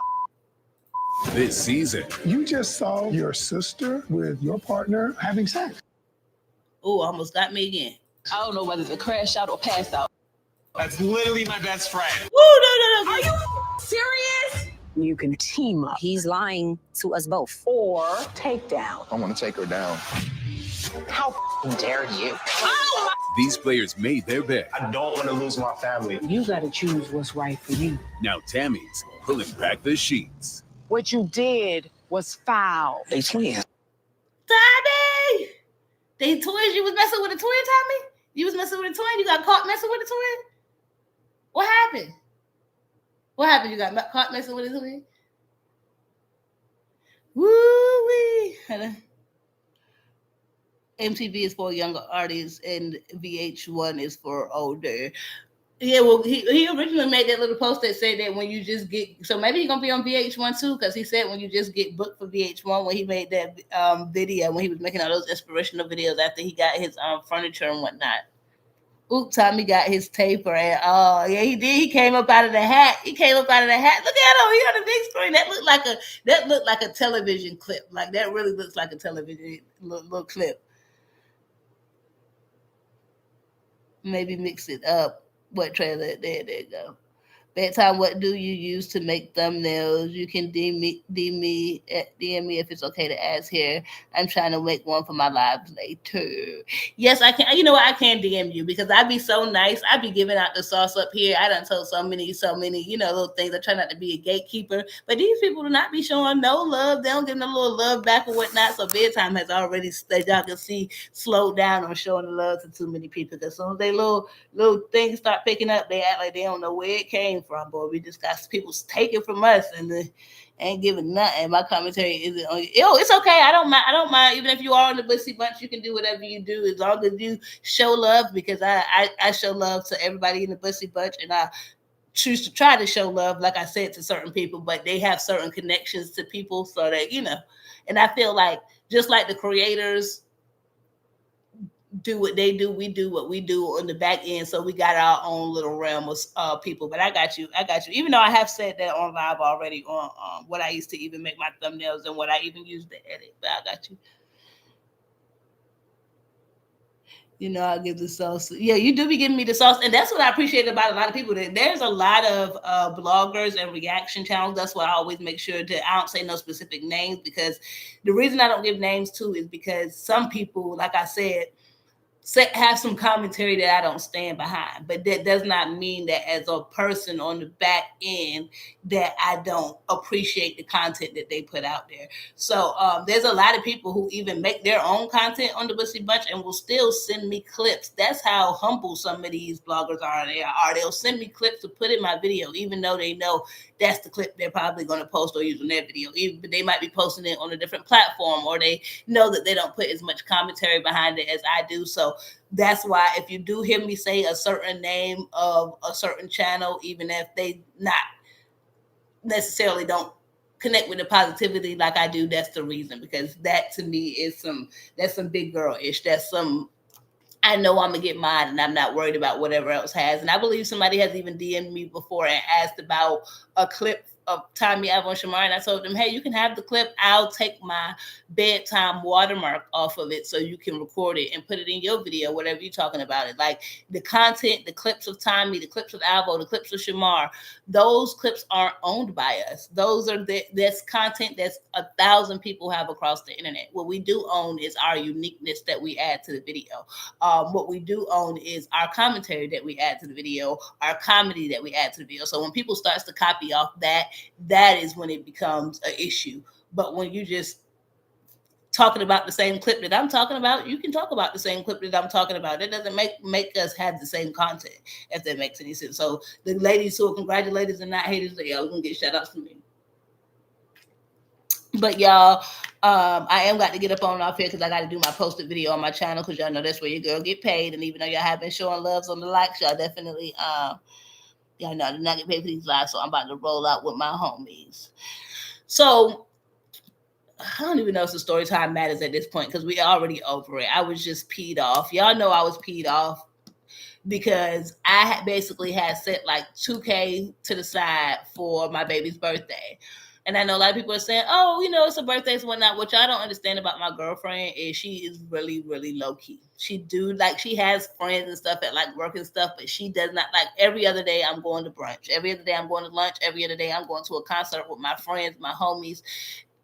This season. You just saw your sister with your partner having sex. Oh, almost got me again. I don't know whether to crash out or pass out. That's literally my best friend. Woo, no. Are you serious? You can team up. He's lying to us both. Or take down. I want to take her down. How dare you? These players made their bet. I don't want to lose my family. You gotta choose what's right for you. Now Tammy's pulling back the sheets. What you did was foul. They twins. Tommy! They twins? You was messing with a twin, Tommy? You was messing with a twin? You got caught messing with a twin? What happened? What happened? You got caught messing with a twin? Woo-wee! MTV is for younger artists and VH1 is for older. Yeah, well, he originally made that little post that said that when you just get, so maybe he's going to be on VH1 too, because he said when you just get booked for VH1, when he made that video, when he was making all those inspirational videos after he got his furniture and whatnot. Oops, Tommy got his taper and yeah, he did. He came up out of the hat. Look at him. He on the big screen. That looked like a television clip. Like that really looks like a television little clip. Maybe mix it up. What trailer? There you go. Bedtime, what do you use to make thumbnails? You can DM me if it's okay to ask here. I'm trying to make one for my lives later. Yes, I can. You know what? I can DM you because I'd be so nice. I'd be giving out the sauce up here. I done told so many, little things. I try not to be a gatekeeper. But these people do not be showing no love. They don't give no little love back or whatnot. So Bedtime has already, as y'all can see, slowed down on showing the love to too many people. Because as soon as they little things start picking up, they act like they don't know where it came from, boy. We just got people taking from us and ain't giving nothing. My commentary isn't on you. It's okay. I don't mind. Even if you are in the Bussy Bunch, you can do whatever you do as long as you show love, because I show love to everybody in the Bussy Bunch, and I choose to try to show love, like I said, to certain people, but they have certain connections to people, so that, and I feel like just like the creators do what they do, we do what we do on the back end. So we got our own little realm of people. But I got you. Even though I have said that on live already on what I used to even make my thumbnails and what I even used to edit. But I got you. I'll give the sauce. Yeah, you do be giving me the sauce. And that's what I appreciate about a lot of people. There's a lot of bloggers and reaction channels. That's why I always make sure that I don't say no specific names, because the reason I don't give names too is because some people, like I said, have some commentary that I don't stand behind, but that does not mean that as a person on the back end that I don't appreciate the content that they put out there. So there's a lot of people who even make their own content on the Bussy Bunch and will still send me clips. That's how humble some of these bloggers are. They'll send me clips to put in my video, even though they know that's the clip they're probably going to post or use in their video. Even they might be posting it on a different platform, or they know that they don't put as much commentary behind it as I do. So that's why if you do hear me say a certain name of a certain channel, even if they not necessarily don't connect with the positivity like I do, that's the reason, because that to me is that's some big girl-ish. That's some, I know I'm gonna get mine and I'm not worried about whatever else has. And I believe somebody has even DM'd me before and asked about a clip of Tommy, Alvo, and Shamar, and I told them, hey, you can have the clip. I'll take my bedtime watermark off of it so you can record it and put it in your video, whatever you're talking about it. Like the content, the clips of Tommy, the clips of Alvo, the clips of Shamar, those clips aren't owned by us. Those are that's content that's 1,000 people have across the internet. What we do own is our uniqueness that we add to the video. What we do own is our commentary that we add to the video, our comedy that we add to the video. So when people starts to copy off that is when it becomes an issue. But when you just talking about the same clip that I'm talking about, you can talk about the same clip that I'm talking about. It doesn't make us have the same content, if that makes any sense. So the ladies who are congratulated and not haters, y'all gonna get shout outs from me. But y'all, I am got to get up on off here because I got to do my posted video on my channel, because y'all know that's where your girl get paid. And even though y'all have been showing loves on the likes, y'all definitely y'all know I did not get paid for these lives, so I'm about to roll out with my homies. So I don't even know if the story time matters at this point, because we already over it. I was just peed off. Y'all know I was peed off because I basically had set like $2K to the side for my baby's birthday. And I know a lot of people are saying, oh, you know, it's a birthday and whatnot. What y'all don't understand about my girlfriend is she is really, really low key. She has friends and stuff at like work and stuff, but she does not like every other day I'm going to brunch. Every other day I'm going to lunch. Every other day I'm going to a concert with my friends, my homies.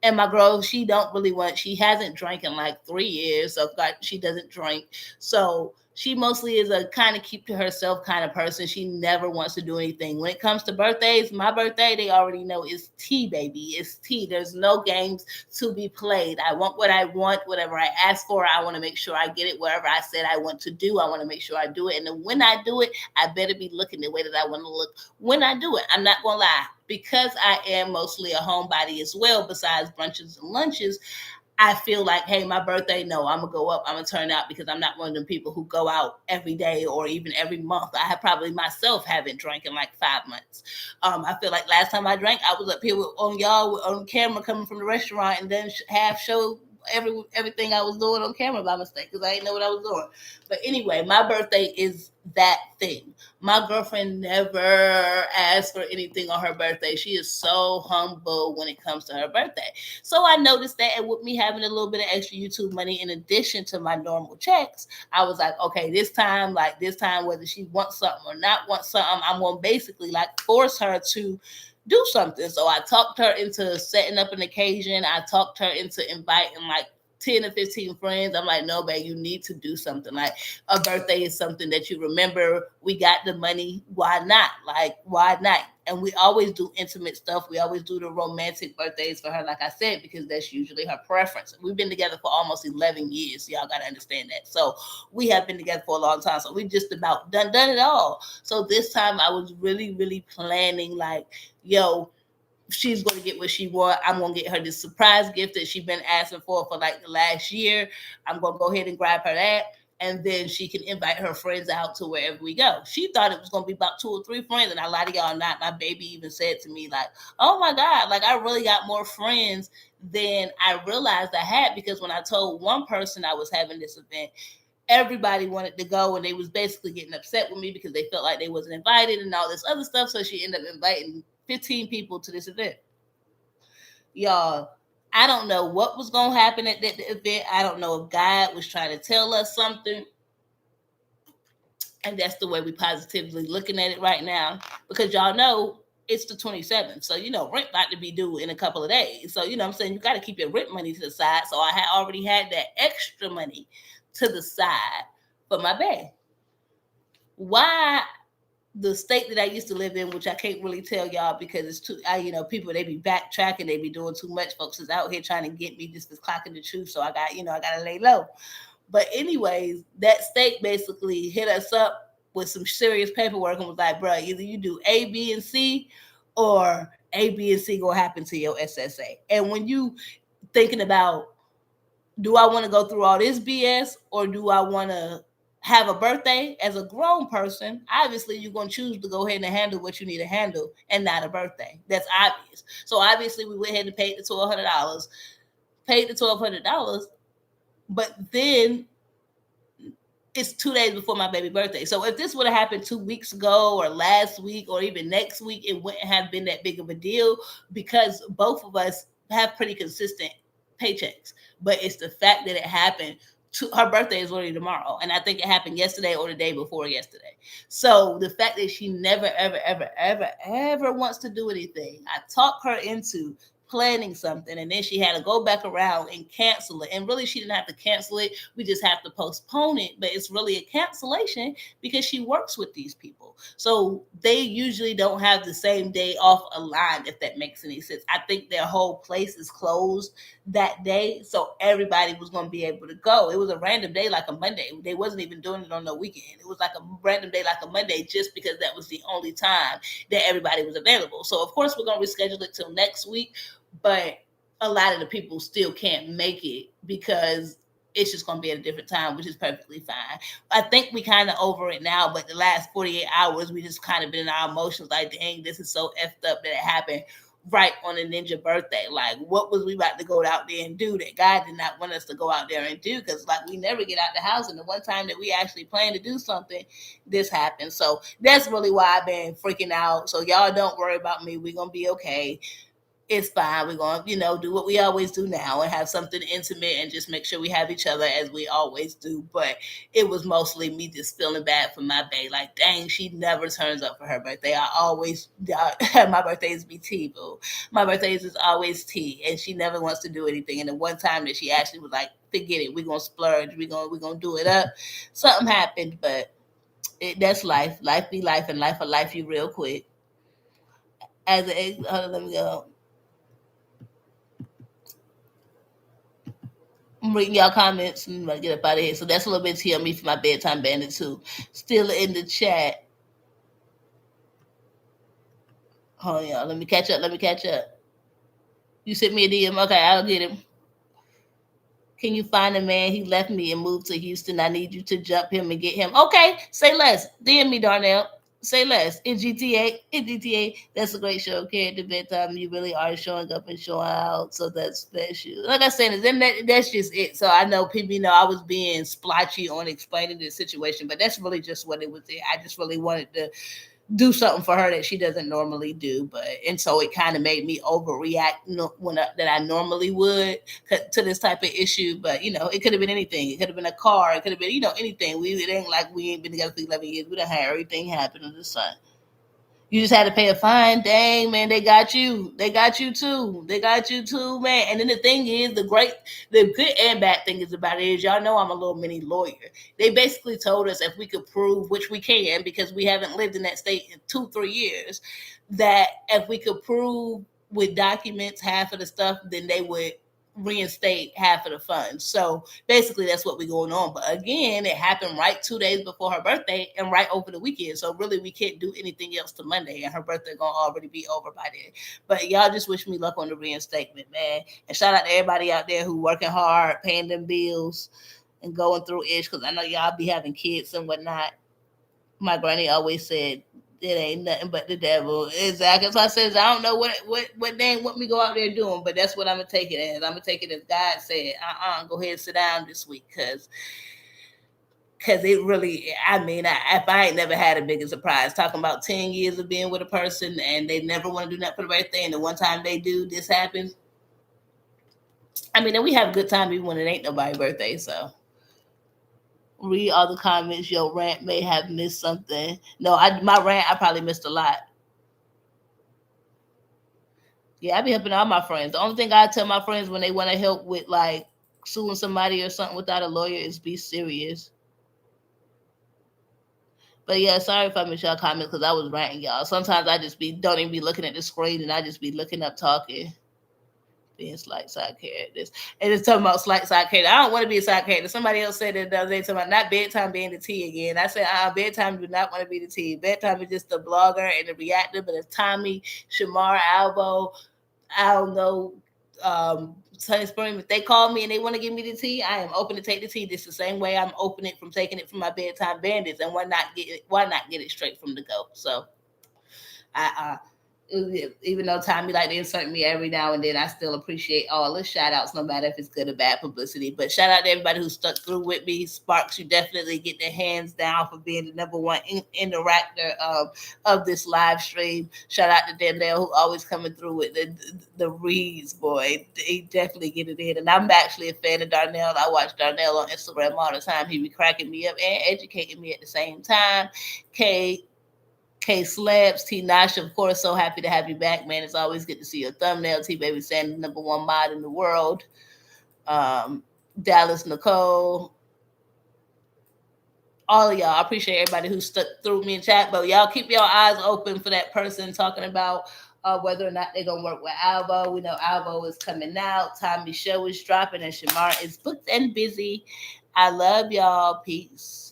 And my girl, she hasn't drank in like 3 years. So she doesn't drink. So she mostly is a kind of keep to herself kind of person. She never wants to do anything. When it comes to birthdays, my birthday, they already know is tea, baby. It's tea. There's no games to be played. I want what I want, whatever I ask for. I want to make sure I get it. Whatever I said I want to do, I want to make sure I do it. And then when I do it, I better be looking the way that I want to look when I do it. I'm not going to lie. Because I am mostly a homebody as well, besides brunches and lunches, I feel like, hey, my birthday, no, I'm going to go up. I'm going to turn out because I'm not one of them people who go out every day or even every month. I have probably myself haven't drank in like 5 months. I feel like last time I drank, I was up here on camera coming from the restaurant and then half show everything I was doing on camera by mistake because I didn't know what I was doing. But anyway, my birthday is that thing. My girlfriend never asks for anything on her birthday. She is so humble when it comes to her birthday. So I noticed that, and with me having a little bit of extra YouTube money in addition to my normal checks, I was like, okay, this time, whether she wants something or not wants something, I'm going to basically like force her to do something. So I talked her into setting up an occasion. I talked her into inviting like 10 or 15 friends. I'm like, no, babe, you need to do something. Like a birthday is something that you remember. We got the money. Why not? Like, why not? And we always do intimate stuff. We always do the romantic birthdays for her, like I said, because that's usually her preference. We've been together for almost 11 years. Y'all got to understand that. So we have been together for a long time. So we just about done it all. So this time I was really, really planning like, yo, she's going to get what she wants. I'm going to get her this surprise gift that she's been asking for like the last year. I'm going to go ahead and grab her that. And then she can invite her friends out to wherever we go. She thought it was going to be about 2 or 3 friends. And a lot of y'all not. My baby even said to me like, oh my God, like I really got more friends than I realized I had. Because when I told one person I was having this event, everybody wanted to go and they was basically getting upset with me because they felt like they wasn't invited and all this other stuff. So she ended up inviting 15 people to this event. Y'all, I don't know what was going to happen at that event. I don't know if God was trying to tell us something. And that's the way we positively looking at it right now. Because y'all know it's the 27th. So, rent about to be due in a couple of days. So, I'm saying you got to keep your rent money to the side. So I had already had that extra money to the side for my bed. Why the state that I used to live in, which I can't really tell y'all because it's too, people, they be backtracking, they be doing too much. Folks is out here trying to get me just clocking the truth. So I got to lay low. But anyways, that state basically hit us up with some serious paperwork and was like, bro, either you do A, B, and C, or A, B, and C gonna happen to your SSA. And when you thinking about, do I want to go through all this BS or do I want to have a birthday as a grown person? Obviously, you're going to choose to go ahead and handle what you need to handle and not a birthday. That's obvious. So obviously, we went ahead and paid the $1,200. Paid the $1,200, but then it's 2 days before my baby birthday. So if this would have happened 2 weeks ago or last week or even next week, it wouldn't have been that big of a deal because both of us have pretty consistent paychecks. But it's the fact that it happened. Her birthday is already tomorrow. And I think it happened yesterday or the day before yesterday. So the fact that she never, ever, ever, ever, ever wants to do anything, I talked her into planning something, and then she had to go back around and cancel it. And really, she didn't have to cancel it. We just have to postpone it. But it's really a cancellation because she works with these people. So they usually don't have the same day off aligned, if that makes any sense. I think their whole place is closed that day. So everybody was going to be able to go. It was a random day like a Monday. They wasn't even doing it on the weekend. It was like a random day like a Monday just because that was the only time that everybody was available. So, of course, we're going to reschedule it till next week. But a lot of the people still can't make it because it's just going to be at a different time, which is perfectly fine. I think we kind of over it now, but the last 48 hours, we just kind of been in our emotions like, dang, this is so effed up that it happened right on a ninja birthday. Like, what was we about to go out there and do that God did not want us to go out there and do? Because, like, we never get out the house. And the one time that we actually planned to do something, this happened. So that's really why I've been freaking out. So y'all don't worry about me. We're going to be okay. it's fine. We're going to, do what we always do now and have something intimate and just make sure we have each other as we always do. But it was mostly me just feeling bad for my bae. Like, dang, she never turns up for her birthday. I always, my birthdays be tea, boo. My birthdays is always tea. And she never wants to do anything. And the one time that she actually was like, forget it. We're going to splurge. We're going to do it up. Something happened, but that's life. Life be life, and life will life you real quick. Hold on, let me go. I'm reading y'all comments and I'm get up out of here. So that's a little bit tea on me for my bedtime bandit too. Still in the chat. Hold on, y'all. Let me catch up. You sent me a DM. Okay, I'll get him. Can you find a man? He left me and moved to Houston. I need you to jump him and get him. Okay, say less. DM me, Darnell. Say less. In GTA, that's a great show. Character bedtime. You really are showing up and showing out. So that's special. Like I said, that's just it. So I know people, I was being splotchy on explaining the situation, but that's really just what it was. I just really wanted to do something for her that she doesn't normally do, and so it kind of made me overreact that I normally would to this type of issue. But it could have been anything. It could have been a car. It could have been anything. It ain't like we ain't been together for 11 years. We done had everything happen under the sun. You just had to pay a fine. Dang, man, they got you. They got you too. Man. And then the thing is, the good and bad thing is about it is, y'all know I'm a little mini lawyer. They basically told us if we could prove, which we can because we haven't lived in that state in 2-3 years, that if we could prove with documents half of the stuff, then they would reinstate half of the funds. So basically that's what we're going on. But again, it happened right 2 days before her birthday and right over the weekend. So really we can't do anything else to Monday, and her birthday gonna already be over by then. But y'all just wish me luck on the reinstatement, man. And shout out to everybody out there who working hard, paying them bills and going through ish, because I know y'all be having kids and whatnot. My granny always said it ain't nothing but the devil. Exactly. So I says, I don't know what they want me go out there doing, but that's what I'm gonna take it as. I'm gonna take it as God said. Go ahead and sit down this week, because it really, if I ain't never had a bigger surprise, talking about 10 years of being with a person and they never want to do that for the birthday, and the one time they do, this happens. And we have a good time even when it ain't nobody's birthday. So read all the comments. Your rant may have missed something. No, my rant, I probably missed a lot. Yeah, I be helping all my friends. The only thing I tell my friends when they want to help with like suing somebody or something without a lawyer is be serious. But yeah, sorry if I missed y'all comments because I was ranting, y'all. Sometimes I just don't even be looking at the screen and I just be looking up talking. Being slight side characters. And it's talking about slight side character. I don't want to be a side character. Somebody else said it the other day, talking about not bedtime being the tea again. I said, bedtime do not want to be the tea. Bedtime is just the blogger and the reactor. But if Tommy, Shamar, Alvo, I don't know, Sunny Spring, if they call me and they want to give me the tea, I am open to take the tea. This the same way I'm open it from taking it from my bedtime bandits. And why not get it straight from the goat? So even though Tommy like to insert me every now and then, I still appreciate all the shout outs, no matter if it's good or bad publicity. But shout out to everybody who stuck through with me. Sparks, you definitely get their hands down for being the number one interactor of this live stream. Shout out to Danielle, who always coming through with the reads, boy. He definitely get it in. And I'm actually a fan of Darnell. I watch Darnell on Instagram all the time. He be cracking me up and educating me at the same time. K Slabs, T Nasha, of course, so happy to have you back, man. It's always good to see your thumbnail. T Baby Sandy, number one mod in the world. Dallas Nicole. All of y'all. I appreciate everybody who stuck through me in chat. But y'all keep your eyes open for that person talking about whether or not they're going to work with Alvo. We know Alvo is coming out. Tommy's show is dropping and Shamar is booked and busy. I love y'all. Peace.